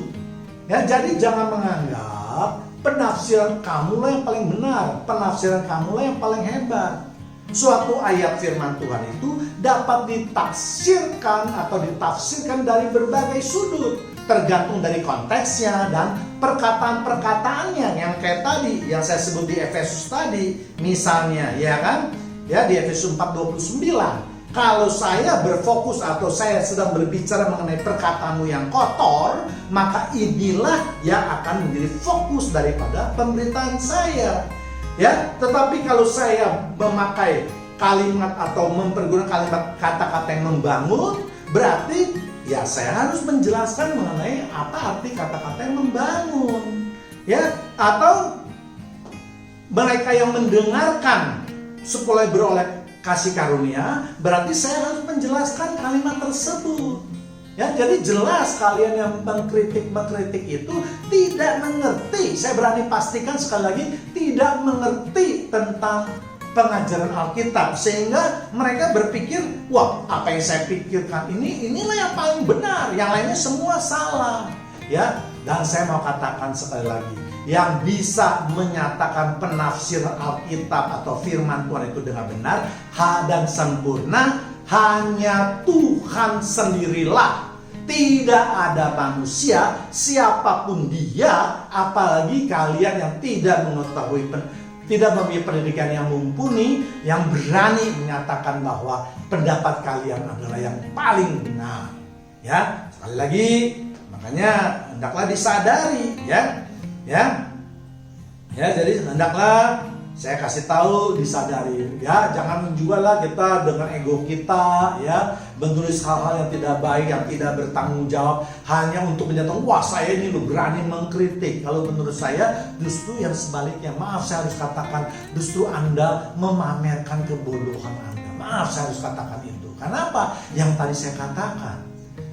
S1: Ya, jadi jangan menganggap penafsiran kamu lah yang paling benar, penafsiran kamu lah yang paling hebat. Suatu ayat firman Tuhan itu dapat ditafsirkan atau ditafsirkan dari berbagai sudut, tergantung dari konteksnya dan perkataan-perkataannya, yang kayak tadi yang saya sebut di Efesus tadi misalnya, ya kan? Ya, di Efesus 4:29. Kalau saya berfokus atau saya sedang berbicara mengenai perkataanmu yang kotor, maka inilah yang akan menjadi fokus daripada pemberitaan saya. Ya, tetapi kalau saya memakai kalimat atau mempergunakan kalimat kata-kata yang membangun, berarti ya saya harus menjelaskan mengenai apa arti kata-kata yang membangun. Ya, atau mereka yang mendengarkan supaya beroleh kasih karunia, berarti saya harus menjelaskan kalimat tersebut. Ya, jadi jelas kalian yang mengkritik itu tidak mengerti. Saya berani pastikan sekali lagi, tidak mengerti tentang pengajaran Alkitab, sehingga mereka berpikir, wah, apa yang saya pikirkan inilah yang paling benar, yang lainnya semua salah. Ya, dan saya mau katakan sekali lagi, yang bisa menyatakan penafsiran Alkitab atau firman Tuhan itu dengan benar dan sempurna hanya Tuhan sendirilah. Tidak ada manusia, siapapun dia, apalagi kalian yang tidak mengetahui, tidak memiliki pendidikan yang mumpuni, yang berani menyatakan bahwa pendapat kalian adalah yang paling benar. Ya, sekali lagi, makanya hendaklah disadari, ya. Jadi hendaklah saya kasih tahu, disadari, ya, jangan juga lah kita dengan ego kita, ya, menulis hal-hal yang tidak baik, yang tidak bertanggung jawab hanya untuk menyatakan, wah, saya ini loh berani mengkritik. Kalau menurut saya justru yang sebaliknya, maaf saya harus katakan, justru Anda memamerkan kebodohan Anda. Maaf saya harus katakan itu. Kenapa? Yang tadi saya katakan,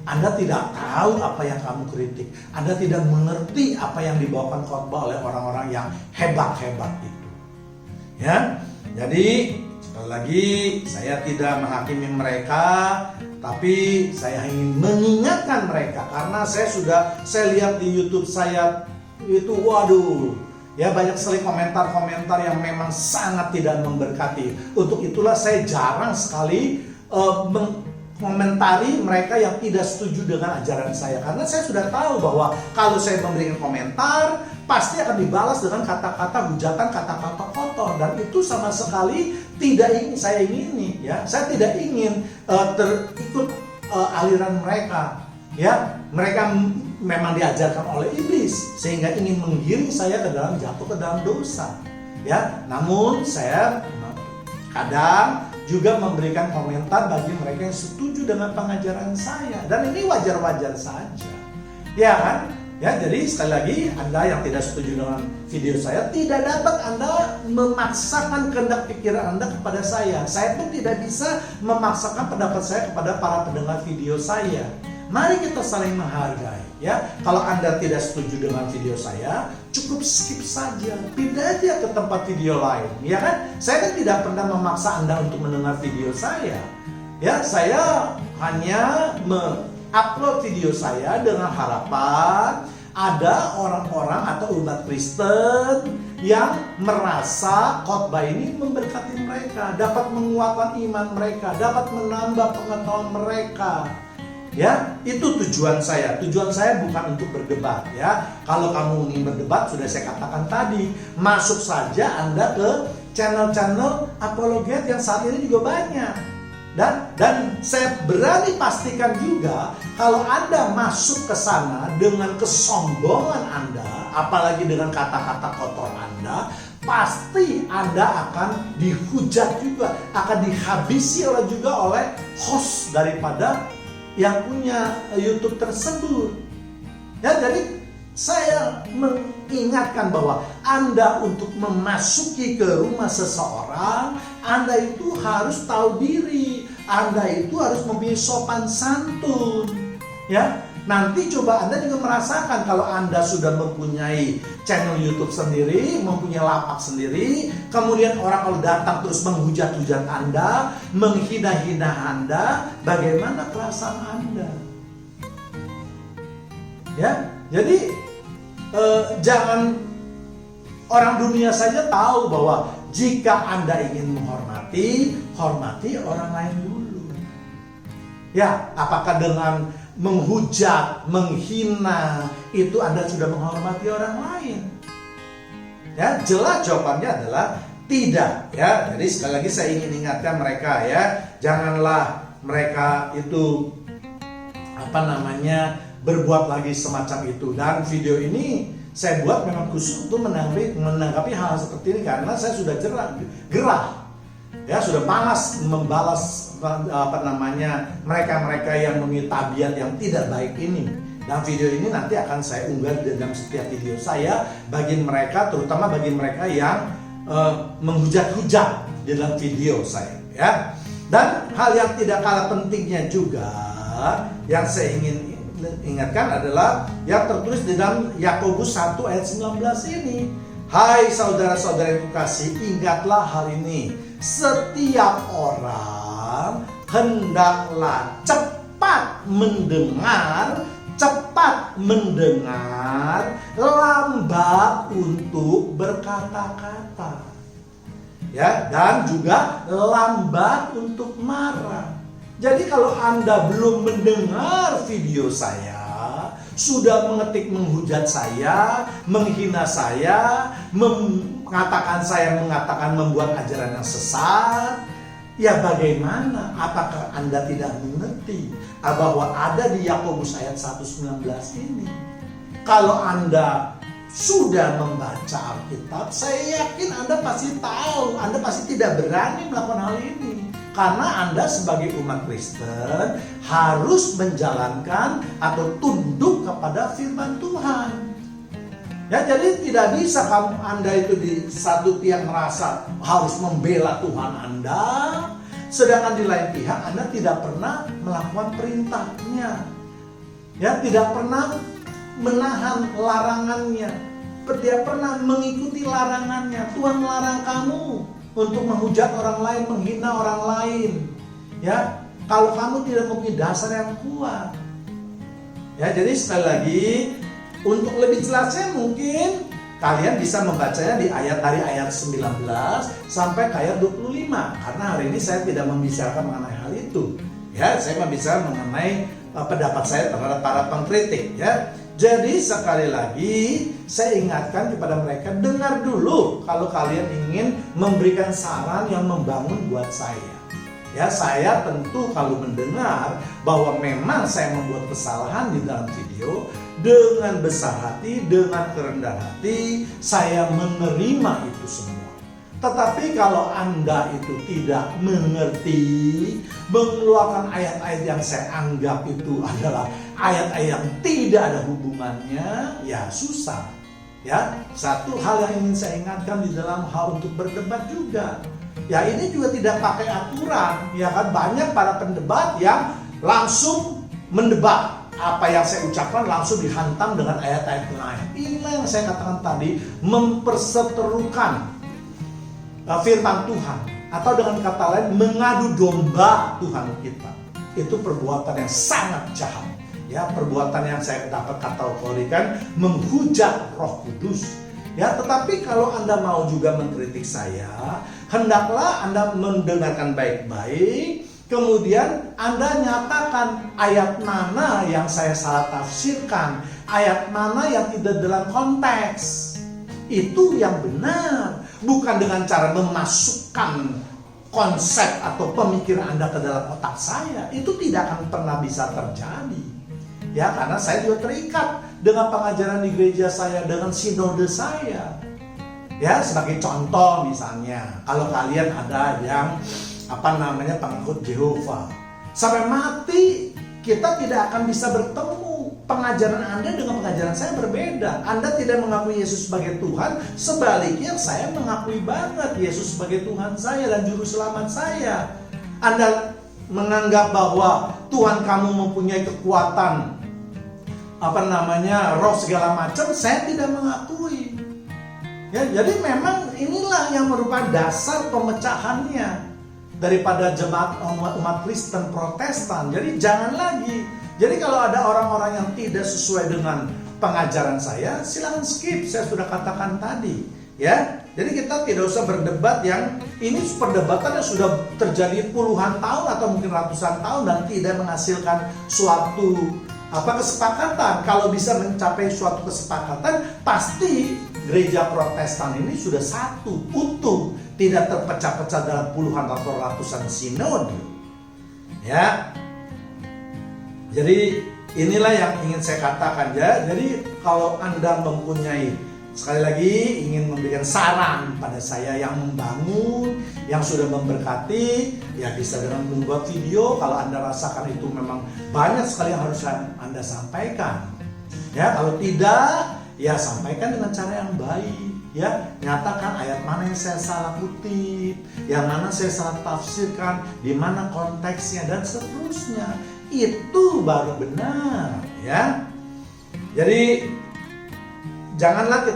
S1: Anda tidak tahu apa yang kamu kritik. Anda tidak mengerti apa yang dibawakan khotbah oleh orang-orang yang hebat-hebat itu. Ya, jadi sekali lagi saya tidak menghakimi mereka, tapi saya ingin mengingatkan mereka karena saya lihat di YouTube saya itu, waduh, ya, banyak sekali komentar-komentar yang memang sangat tidak memberkati. Untuk itulah saya jarang sekali mengomentari mereka yang tidak setuju dengan ajaran saya, karena saya sudah tahu bahwa kalau saya memberikan komentar pasti akan dibalas dengan kata-kata hujatan, kata-kata kotor, dan itu sama sekali tidak ingin saya ingini, ya. Saya tidak ingin terikut aliran mereka, ya. Mereka memang diajarkan oleh iblis sehingga ingin menggiring saya jatuh ke dalam dosa, ya. Namun saya kadang juga memberikan komentar bagi mereka yang setuju dengan pengajaran saya, dan ini wajar-wajar saja, ya kan? Ya, jadi sekali lagi, Anda yang tidak setuju dengan video saya, tidak dapat Anda memaksakan kehendak pikiran Anda kepada saya. Saya pun tidak bisa memaksakan pendapat saya kepada para pendengar video saya. Mari kita saling menghargai, ya. Kalau Anda tidak setuju dengan video saya, cukup skip saja, pindah aja ke tempat video lain, ya kan? Saya kan tidak pernah memaksa Anda untuk mendengar video saya. Ya, saya hanya upload video saya dengan harapan ada orang-orang atau umat Kristen yang merasa khotbah ini memberkati mereka, dapat menguatkan iman mereka, dapat menambah pengetahuan mereka. Ya, itu tujuan saya. Tujuan saya bukan untuk berdebat, ya. Kalau kamu ingin berdebat, sudah saya katakan tadi, masuk saja Anda ke channel-channel apologet yang saat ini juga banyak. Dan saya berani pastikan juga kalau Anda masuk ke sana dengan kesombongan Anda, apalagi dengan kata-kata kotor Anda, pasti Anda akan dihujat juga, akan dihabisi oleh host daripada yang punya YouTube tersebut. Ya, jadi saya mengingatkan bahwa Anda untuk memasuki ke rumah seseorang, Anda itu harus tahu diri, Anda itu harus mempunyai sopan santun. Ya, nanti coba Anda juga merasakan kalau Anda sudah mempunyai channel YouTube sendiri, mempunyai lapak sendiri, kemudian orang kalau datang terus menghujat-hujat Anda, menghina-hina Anda, bagaimana perasaan Anda? Ya, jadi jangan orang dunia saja tahu bahwa jika Anda ingin menghormati, hormati orang lain dulu. Ya, apakah dengan menghujat, menghina, itu Anda sudah menghormati orang lain? Ya, jelas jawabannya adalah tidak. Ya, jadi sekali lagi saya ingin ingatkan mereka, ya, janganlah mereka itu berbuat lagi semacam itu. Dan video ini saya buat memang khusus untuk menanggapi hal seperti ini karena saya sudah gerah, ya, sudah panas membalas mereka-mereka yang memiliki tabiat yang tidak baik ini. Dan video ini nanti akan saya unggah dalam setiap video saya bagi mereka, terutama bagi mereka yang menghujat-hujat di dalam video saya, ya. Dan hal yang tidak kalah pentingnya juga yang saya ingin ingatkan adalah yang tertulis di dalam Yakobus 1 ayat 19 ini. Hai saudara-saudara yang kukasihi, ingatlah hal ini. Setiap orang hendaklah cepat mendengar, lambat untuk berkata-kata. Ya, dan juga lambat untuk marah. Jadi kalau Anda belum mendengar video saya, sudah menghujat saya, menghina saya, mengatakan membuat ajaran yang sesat, ya bagaimana? Apakah Anda tidak mengerti bahwa ada di Yakobus ayat 1:19 ini? Kalau Anda sudah membaca Alkitab, saya yakin Anda pasti tahu, Anda pasti tidak berani melakukan hal ini. Karena Anda sebagai umat Kristen harus menjalankan atau tunduk kepada firman Tuhan. Ya, jadi tidak bisa Anda itu di satu pihak merasa harus membela Tuhan Anda, sedangkan di lain pihak Anda tidak pernah melakukan perintahnya. Ya, tidak pernah menahan larangannya, tidak pernah mengikuti larangannya. Tuhan melarang kamu untuk menghujat orang lain, menghina orang lain. Ya, kalau kamu tidak mempunyai dasar yang kuat. Ya, jadi sekali lagi untuk lebih jelasnya mungkin kalian bisa membacanya dari ayat 19 sampai ke ayat 25. Karena hari ini saya tidak membicarakan mengenai hal itu. Ya, saya membicarakan mengenai pendapat saya terhadap para pengkritik, ya. Jadi sekali lagi saya ingatkan kepada mereka, dengar dulu kalau kalian ingin memberikan saran yang membangun buat saya. Ya, saya tentu kalau mendengar bahwa memang saya membuat kesalahan di dalam video, dengan besar hati, dengan kerendahan hati, saya menerima itu semua. Tetapi kalau Anda itu tidak mengerti, mengeluarkan ayat-ayat yang saya anggap itu adalah ayat-ayat yang tidak ada hubungannya, ya susah. Ya, satu hal yang ingin saya ingatkan di dalam hal untuk berdebat juga. Ya, ini juga tidak pakai aturan. Ya kan, banyak para pendebat yang langsung mendebat. Apa yang saya ucapkan langsung dihantam dengan ayat-ayat lain. Inilah yang saya katakan tadi, memperseterukan firman Tuhan, atau dengan kata lain mengadu domba Tuhan kita. Itu perbuatan yang sangat jahat. Ya, perbuatan yang saya dapat kategorikan menghujat Roh Kudus. Ya, tetapi kalau Anda mau juga mengkritik saya, hendaklah Anda mendengarkan baik-baik. Kemudian Anda nyatakan ayat mana yang saya salah tafsirkan, ayat mana yang tidak dalam konteks. Itu yang benar. Bukan dengan cara memasukkan konsep atau pemikiran Anda ke dalam otak saya, itu tidak akan pernah bisa terjadi. Ya, karena saya juga terikat dengan pengajaran di gereja saya, dengan sinode saya. Ya, sebagai contoh misalnya, kalau kalian ada yang pengikut Yehova, sampai mati kita tidak akan bisa bertemu. Pengajaran Anda dengan pengajaran saya berbeda. Anda tidak mengakui Yesus sebagai Tuhan, sebaliknya saya mengakui banget Yesus sebagai Tuhan saya dan juru selamat saya. Anda menganggap bahwa Tuhan kamu mempunyai kekuatan roh segala macam, saya tidak mengakui. Ya, jadi memang inilah yang merupakan dasar pemecahannya daripada jemaat umat Kristen Protestan. Jadi jangan lagi. Jadi kalau ada orang-orang yang tidak sesuai dengan pengajaran saya, silakan skip. Saya sudah katakan tadi, ya. Jadi kita tidak usah berdebat yang ini perdebatan yang sudah terjadi puluhan tahun atau mungkin ratusan tahun dan tidak menghasilkan suatu kesepakatan. Kalau bisa mencapai suatu kesepakatan, pasti gereja Protestan ini sudah satu, utuh, tidak terpecah-pecah dalam puluhan atau ratusan sinode. Ya. Jadi inilah yang ingin saya katakan ya. Jadi kalau Anda mempunyai, sekali lagi ingin memberikan saran pada saya yang membangun, yang sudah memberkati, ya bisa dengan membuat video. Kalau Anda rasakan itu memang banyak sekali yang harus Anda sampaikan. Ya, kalau tidak, ya sampaikan dengan cara yang baik. Ya, nyatakan ayat mana yang saya salah kutip, yang mana saya salah tafsirkan, di mana konteksnya dan seterusnya. Itu baru benar, ya. Jadi janganlah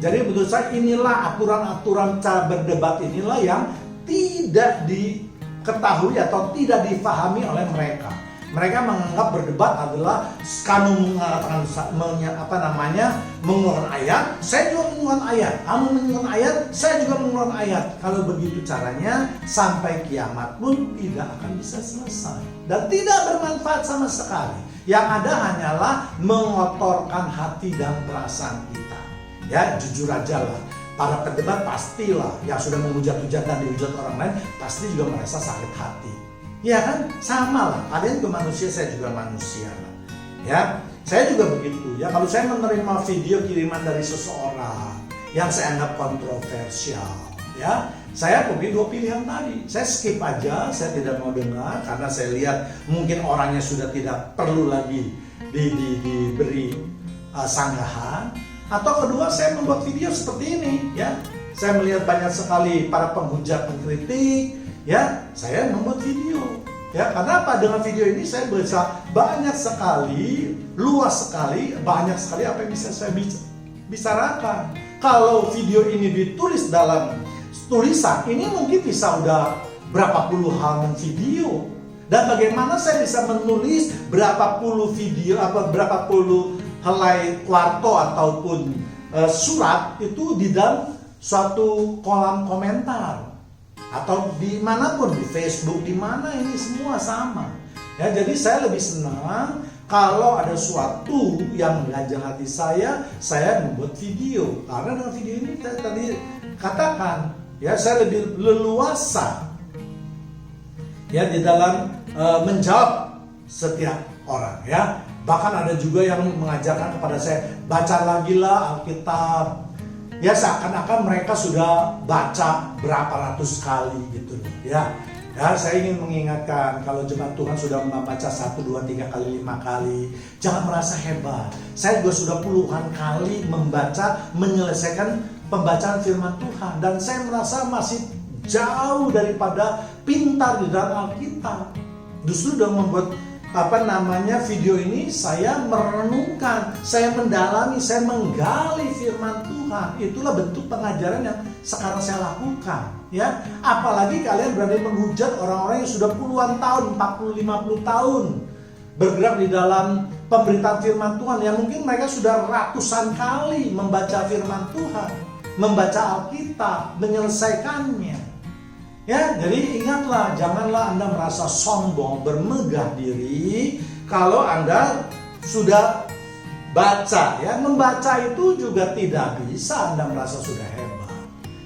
S1: jadi menurut saya inilah aturan-aturan cara berdebat inilah yang tidak diketahui atau tidak difahami oleh mereka. Mereka menganggap berdebat adalah kamu mengatakan mengeluarkan ayat, saya juga mengeluarkan ayat. Kamu mengeluarkan ayat, saya juga mengeluarkan ayat. Kalau begitu caranya sampai kiamat pun tidak akan bisa selesai dan tidak bermanfaat sama sekali. Yang ada hanyalah mengotorkan hati dan perasaan kita. Ya, jujur aja lah. Para pendebat pastilah yang sudah menghujat-hujat dan dihujat orang lain pasti juga merasa sakit hati. Ya kan, sama lah. Kalian juga manusia, saya juga manusia lah. Ya, saya juga begitu. Ya, kalau saya menerima video kiriman dari seseorang yang saya anggap kontroversial, ya, saya punya dua pilihan tadi. Saya skip aja, saya tidak mau dengar karena saya lihat mungkin orangnya sudah tidak perlu lagi diberi sanggahan. Atau kedua, saya membuat video seperti ini. Ya, saya melihat banyak sekali para penghujat, pengkritik. Ya, saya membuat video. Ya, karena apa? Dengan video ini saya bisa banyak sekali, luas sekali, banyak sekali apa yang bisa saya bicarakan. Kalau video ini ditulis dalam tulisan, ini mungkin bisa udah berapa puluh halaman video. Dan bagaimana saya bisa menulis berapa puluh video, berapa puluh helai kuarto ataupun surat itu di dalam suatu kolom komentar. Atau dimanapun, di Facebook, di mana ini semua sama. Ya, jadi saya lebih senang kalau ada sesuatu yang mengajak hati saya membuat video. Karena dengan video ini saya tadi katakan, ya saya lebih leluasa ya di dalam menjawab setiap orang. Ya, bahkan ada juga yang mengajarkan kepada saya, baca lagi lah Alkitab. Ya, seakan-akan mereka sudah baca berapa ratus kali gitu loh. Ya, saya ingin mengingatkan kalau jemaat Tuhan sudah membaca 1, 2, 3 kali, 5 kali, jangan merasa hebat. Saya juga sudah puluhan kali menyelesaikan pembacaan firman Tuhan dan saya merasa masih jauh daripada pintar di dalam Alkitab. Justru sudah membuat video ini saya merenungkan, saya mendalami, saya menggali firman Tuhan. Itulah bentuk pengajaran yang sekarang saya lakukan, ya. Apalagi kalian berani menghujat orang-orang yang sudah puluhan tahun, 40, 50 tahun bergerak di dalam pemberitaan firman Tuhan, yang mungkin mereka sudah ratusan kali membaca firman Tuhan, membaca Alkitab, menyelesaikannya. Ya, jadi ingatlah, janganlah Anda merasa sombong, bermegah diri kalau Anda sudah baca. Ya, membaca itu juga tidak bisa Anda merasa sudah hebat.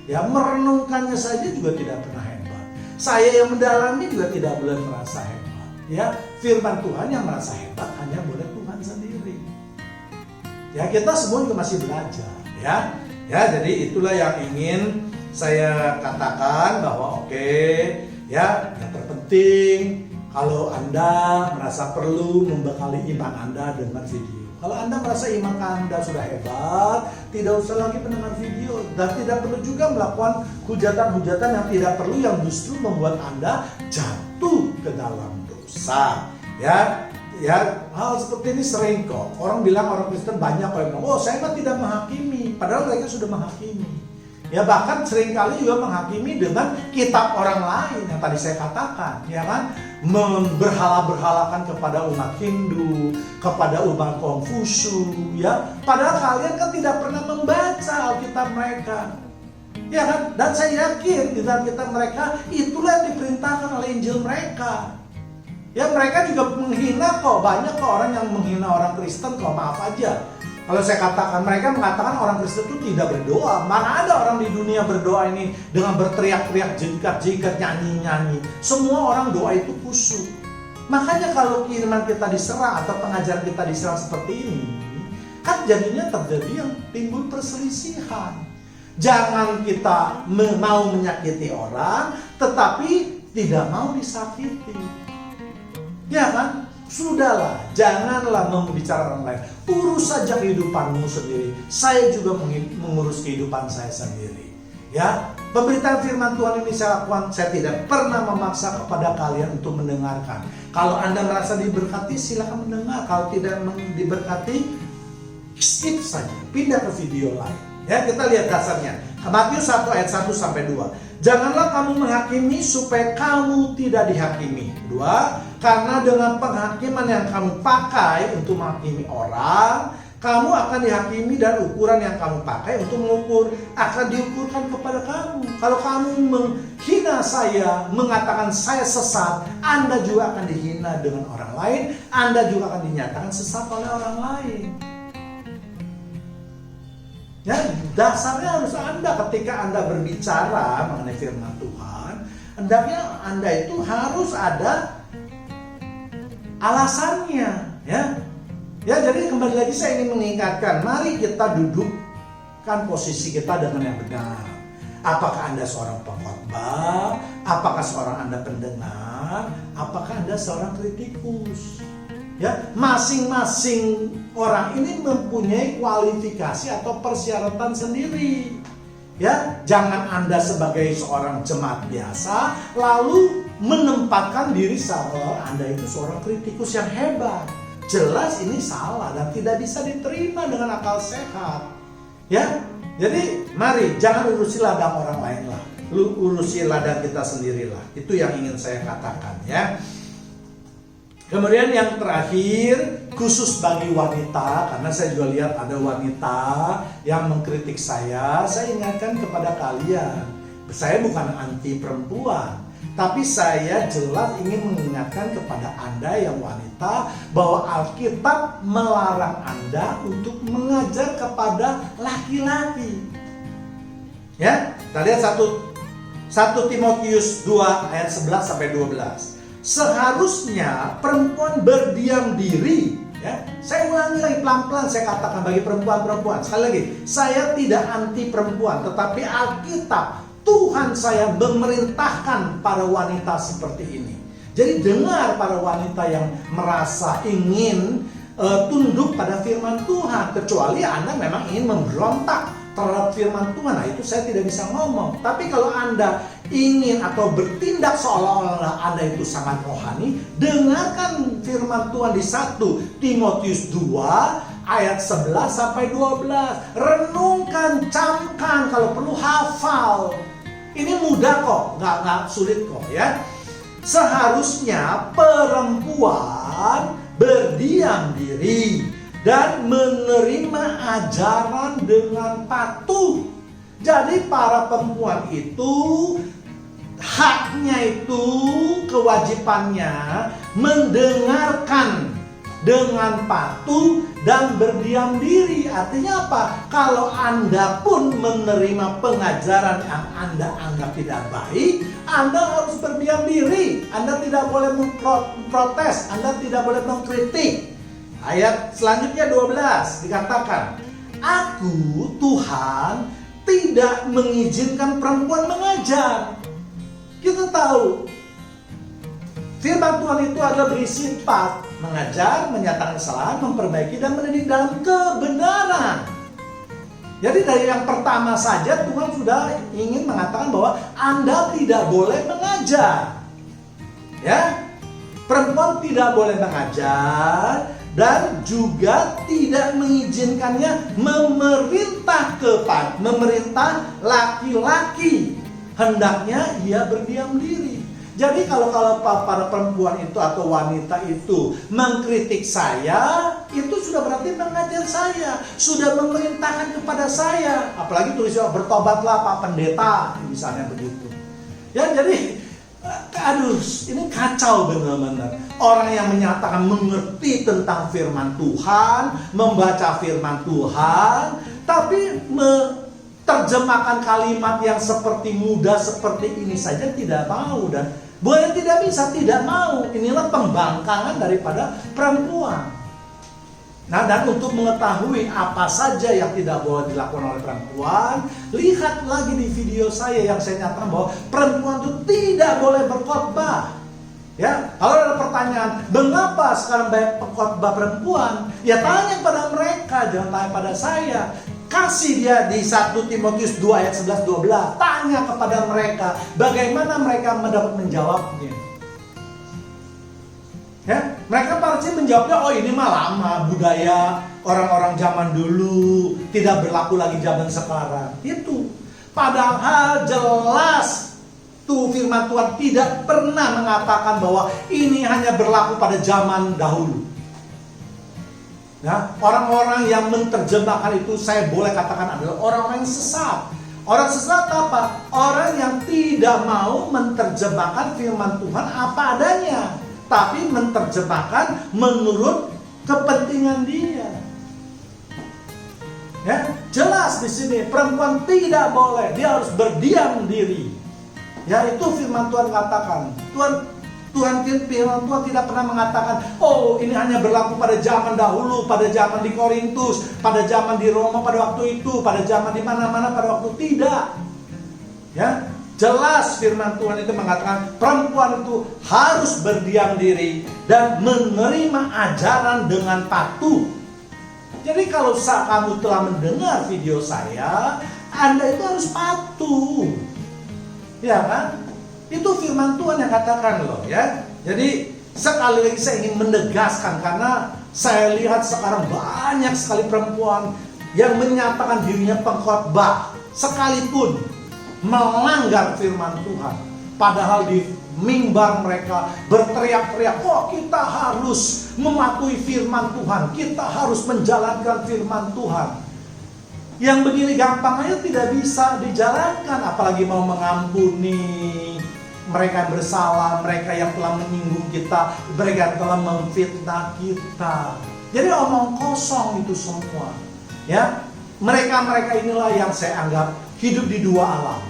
S1: Ya, merenungkannya saja juga tidak pernah hebat. Saya yang mendalami juga tidak boleh merasa hebat. Ya, firman Tuhan yang merasa hebat hanya boleh Tuhan sendiri. Ya, kita semua juga masih belajar. Ya, jadi itulah yang ingin saya katakan bahwa ya, yang terpenting kalau Anda merasa perlu membekali iman Anda dengan video. Kalau Anda merasa iman Anda sudah hebat, tidak usah lagi mendengar video dan tidak perlu juga melakukan hujatan-hujatan yang tidak perlu yang justru membuat Anda jatuh ke dalam dosa. Ya, hal seperti ini sering kok. Orang bilang orang Kristen banyak yang bilang, "Oh, saya mah tidak menghakimi," padahal mereka sudah menghakimi. Ya, bahkan seringkali juga menghakimi dengan kitab orang lain yang tadi saya katakan, ya kan? Berhala-berhalakan kepada umat Hindu, kepada umat Konghucu, ya. Padahal kalian kan tidak pernah membaca Alkitab mereka. Ya kan? Dan saya yakin di dalam kitab mereka itulah yang diperintahkan oleh Injil mereka. Ya, mereka juga menghina kok, banyak kok orang yang menghina orang Kristen kok, maaf aja. Kalau saya katakan, mereka mengatakan orang Kristen itu tidak berdoa. Mana ada orang di dunia berdoa ini dengan berteriak-teriak, jikat-jikat, nyanyi-nyanyi. Semua orang doa itu khusyuk. Makanya kalau firman kita diserang atau pengajaran kita diserang seperti ini, kan jadinya terjadi yang timbul perselisihan. Jangan kita mau menyakiti orang, tetapi tidak mau disakiti. Ya kan? Sudahlah, janganlah membicara orang lain. Urus saja kehidupanmu sendiri. Saya juga mengurus kehidupan saya sendiri. Ya, pemberitaan firman Tuhan ini saya lakukan. Saya tidak pernah memaksa kepada kalian untuk mendengarkan. Kalau Anda merasa diberkati, silakan mendengar. Kalau tidak diberkati, skip saja. Pindah ke video lain. Ya, kita lihat dasarnya. Matius 1 ayat 1 sampai 2. Janganlah kamu menghakimi supaya kamu tidak dihakimi. 2. Karena dengan penghakiman yang kamu pakai untuk menghakimi orang, kamu akan dihakimi dan ukuran yang kamu pakai untuk mengukur akan diukurkan kepada kamu. Kalau kamu menghina saya, mengatakan saya sesat, Anda juga akan dihina dengan orang lain, Anda juga akan dinyatakan sesat oleh orang lain. Ya, dasarnya harus Anda ketika Anda berbicara mengenai firman Tuhan, hendaknya Anda itu harus ada alasannya, ya. Ya, jadi kembali lagi saya ingin mengingatkan, mari kita dudukkan posisi kita dengan yang benar. Apakah Anda seorang pengkhotbah? Apakah seorang Anda pendengar? Apakah Anda seorang kritikus? Ya, masing-masing orang ini mempunyai kualifikasi atau persyaratan sendiri. Ya, jangan Anda sebagai seorang jemaat biasa lalu menempatkan diri bahwa Anda itu seorang kritikus yang hebat. Jelas ini salah dan tidak bisa diterima dengan akal sehat. Ya, jadi mari jangan urusi ladang orang lain lah, urusi ladang kita sendirilah. Itu yang ingin saya katakan, ya. Kemudian yang terakhir, khusus bagi wanita, karena saya juga lihat ada wanita yang mengkritik saya ingatkan kepada kalian, saya bukan anti perempuan, tapi saya jelas ingin mengingatkan kepada Anda yang wanita bahwa Alkitab melarang Anda untuk mengajar kepada laki-laki. Ya, kita lihat 1 Timotius 2 ayat 11 sampai 12. Seharusnya perempuan berdiam diri. Ya, saya ulangi lagi pelan-pelan, saya katakan bagi perempuan-perempuan. Sekali lagi, saya tidak anti perempuan, tetapi Alkitab, Tuhan saya memerintahkan para wanita seperti ini. Jadi dengar para wanita yang merasa ingin tunduk pada firman Tuhan, kecuali Anda memang ingin memberontak terhadap firman Tuhan. Nah, itu saya tidak bisa ngomong. Tapi kalau Anda ingin atau bertindak seolah-olah Anda itu sangat rohani, dengarkan firman Tuhan di 1 Timotius 2 ayat 11 sampai 12. Renungkan, camkan, kalau perlu hafal. Ini mudah kok, nggak sulit kok, ya. Seharusnya perempuan berdiam diri dan menerima ajaran dengan patuh. Jadi para perempuan itu haknya itu, kewajibannya mendengarkan dengan patuh dan berdiam diri. Artinya apa? Kalau Anda pun menerima pengajaran yang Anda anggap tidak baik, Anda harus berdiam diri. Anda tidak boleh memprotes, Anda tidak boleh mengkritik. Ayat selanjutnya 12 dikatakan, Aku, Tuhan, tidak mengizinkan perempuan mengajar. Kita tahu firman Tuhan itu adalah berisi 4: mengajar, menyatakan kesalahan, memperbaiki, dan mendidik dalam kebenaran. Jadi dari yang pertama saja Tuhan sudah ingin mengatakan bahwa Anda tidak boleh mengajar. Ya, perempuan tidak boleh mengajar dan juga tidak mengizinkannya memerintah laki-laki. Hendaknya ia berdiam diri. Jadi kalau para perempuan itu atau wanita itu mengkritik saya, itu sudah berarti mengajar saya, sudah memerintahkan kepada saya. Apalagi tulisnya bertobatlah Pak Pendeta, misalnya begitu. Ya, jadi ini kacau benar-benar. Orang yang menyatakan mengerti tentang firman Tuhan, membaca firman Tuhan, tapi menerjemahkan kalimat yang seperti mudah seperti ini saja tidak mau, dan boleh tidak bisa, tidak mau. Inilah pembangkangan daripada perempuan. Nah, dan untuk mengetahui apa saja yang tidak boleh dilakukan oleh perempuan, lihat lagi di video saya yang saya nyatakan bahwa perempuan itu tidak boleh berkhotbah. Ya, kalau ada pertanyaan, mengapa sekarang banyak pengkhotbah perempuan? Ya tanya pada mereka, jangan tanya pada saya. Kasih dia di 1 Timotius 2 ayat 11-12. Tanya kepada mereka, bagaimana mereka mendapat menjawabnya. Ya, mereka pasti menjawabnya, oh ini mah lama, budaya orang-orang zaman dulu, tidak berlaku lagi zaman sekarang. Itu. Padahal jelas tuh firman Tuhan tidak pernah mengatakan bahwa ini hanya berlaku pada zaman dahulu. Ya, orang-orang yang menerjemahkan itu saya boleh katakan adalah orang-orang yang sesat. Orang sesat apa? Orang yang tidak mau menerjemahkan firman Tuhan apa adanya, tapi menerjemahkan menurut kepentingan dia. Ya, jelas di sini perempuan tidak boleh, dia harus berdiam diri. Ya, itu firman Tuhan katakan. Firman Tuhan tidak pernah mengatakan, oh ini hanya berlaku pada zaman dahulu, pada zaman di Korintus, pada zaman di Roma pada waktu itu, pada zaman di mana-mana pada waktu tidak. Ya, jelas firman Tuhan itu mengatakan perempuan itu harus berdiam diri dan menerima ajaran dengan patuh. Jadi kalau kamu telah mendengar video saya, Anda itu harus patuh. Ya kan? Itu firman Tuhan yang katakan loh ya. Jadi sekali lagi saya ingin menegaskan, karena saya lihat sekarang banyak sekali perempuan yang menyatakan dirinya pengkhotbah sekalipun melanggar firman Tuhan. Padahal di mimbar mereka berteriak-teriak, oh kita harus mematuhi firman Tuhan, kita harus menjalankan firman Tuhan. Yang begini gampang aja tidak bisa dijalankan, apalagi mau mengampuni mereka yang bersalah, mereka yang telah menyinggung kita, mereka yang telah memfitnah kita. Jadi omong kosong itu semua. Ya, mereka inilah yang saya anggap hidup di dua alam.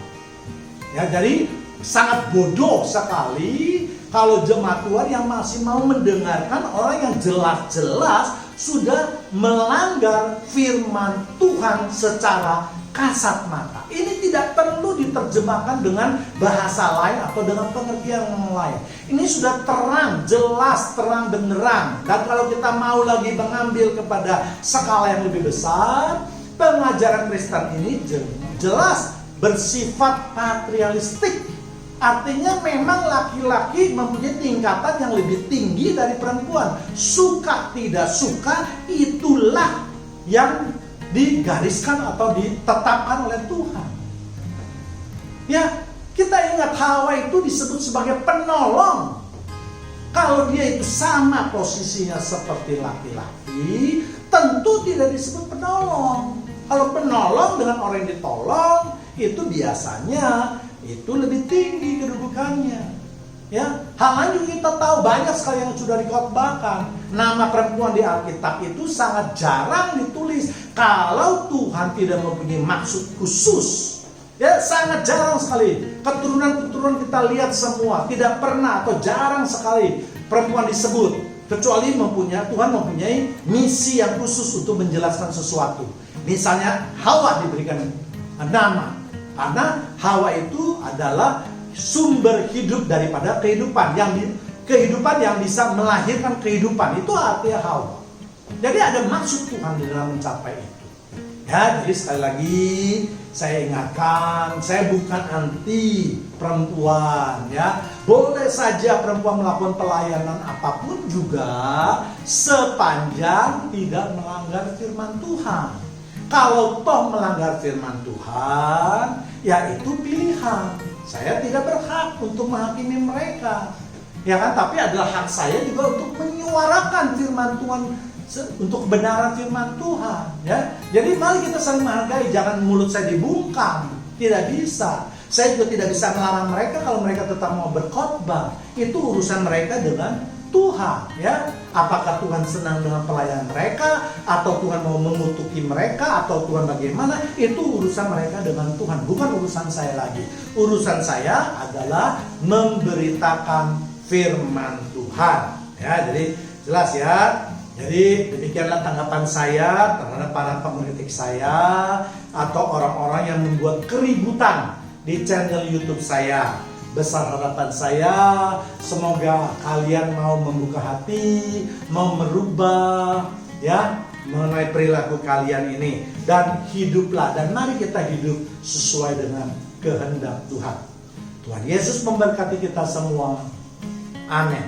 S1: Ya, jadi sangat bodoh sekali kalau jemaat Tuhan yang masih mau mendengarkan orang yang jelas-jelas sudah melanggar firman Tuhan secara kasat mata. Ini tidak perlu diterjemahkan dengan bahasa lain atau dengan pengertian yang lain. Ini sudah terang, jelas, terang benderang. Dan kalau kita mau lagi mengambil kepada skala yang lebih besar, pengajaran Kristen ini jelas bersifat patrialistik. Artinya memang laki-laki mempunyai tingkatan yang lebih tinggi dari perempuan. Suka tidak suka, itulah yang digariskan atau ditetapkan oleh Tuhan. Ya, kita ingat Hawa itu disebut sebagai penolong. Kalau dia itu sama posisinya seperti laki-laki, tentu tidak disebut penolong. Kalau penolong dengan orang yang ditolong, itu biasanya itu lebih tinggi kedudukannya. Ya, hal lain juga kita tahu banyak sekali yang sudah dikhotbahkan. Nama perempuan di Alkitab itu sangat jarang ditulis kalau Tuhan tidak mempunyai maksud khusus. Ya, sangat jarang sekali. Keturunan-keturunan kita lihat semua tidak pernah atau jarang sekali perempuan disebut, kecuali Tuhan mempunyai misi yang khusus untuk menjelaskan sesuatu. Misalnya Hawa diberikan nama karena Hawa itu adalah sumber hidup daripada kehidupan yang bisa melahirkan kehidupan. Itu artinya Hawa. Jadi ada maksud Tuhan di dalam mencapai itu. Ya, jadi sekali lagi saya ingatkan, saya bukan anti perempuan, ya. Boleh saja perempuan melakukan pelayanan apapun juga sepanjang tidak melanggar firman Tuhan. Kalau toh melanggar firman Tuhan, ya itu pilihan. Saya tidak berhak untuk menghakimi mereka, ya kan? Tapi adalah hak saya juga untuk menyuarakan firman Tuhan, untuk kebenaran firman Tuhan, ya. Jadi mari kita saling menghargai, jangan mulut saya dibungkam, tidak bisa. Saya juga tidak bisa melarang mereka kalau mereka tetap mau berkhotbah. Itu urusan mereka dengan Tuhan, ya. Apakah Tuhan senang dengan pelayanan mereka, atau Tuhan mau mengutuki mereka, atau Tuhan bagaimana? Itu urusan mereka dengan Tuhan, bukan urusan saya lagi. Urusan saya adalah memberitakan firman Tuhan, ya. Jadi jelas ya. Jadi demikianlah tanggapan saya terhadap para pengkritik saya atau orang-orang yang membuat keributan di channel YouTube saya. Besar harapan saya, semoga kalian mau membuka hati, mau merubah, ya, mengenai perilaku kalian ini, dan hiduplah, dan mari kita hidup sesuai dengan kehendak Tuhan. Tuhan Yesus memberkati kita semua. Amin.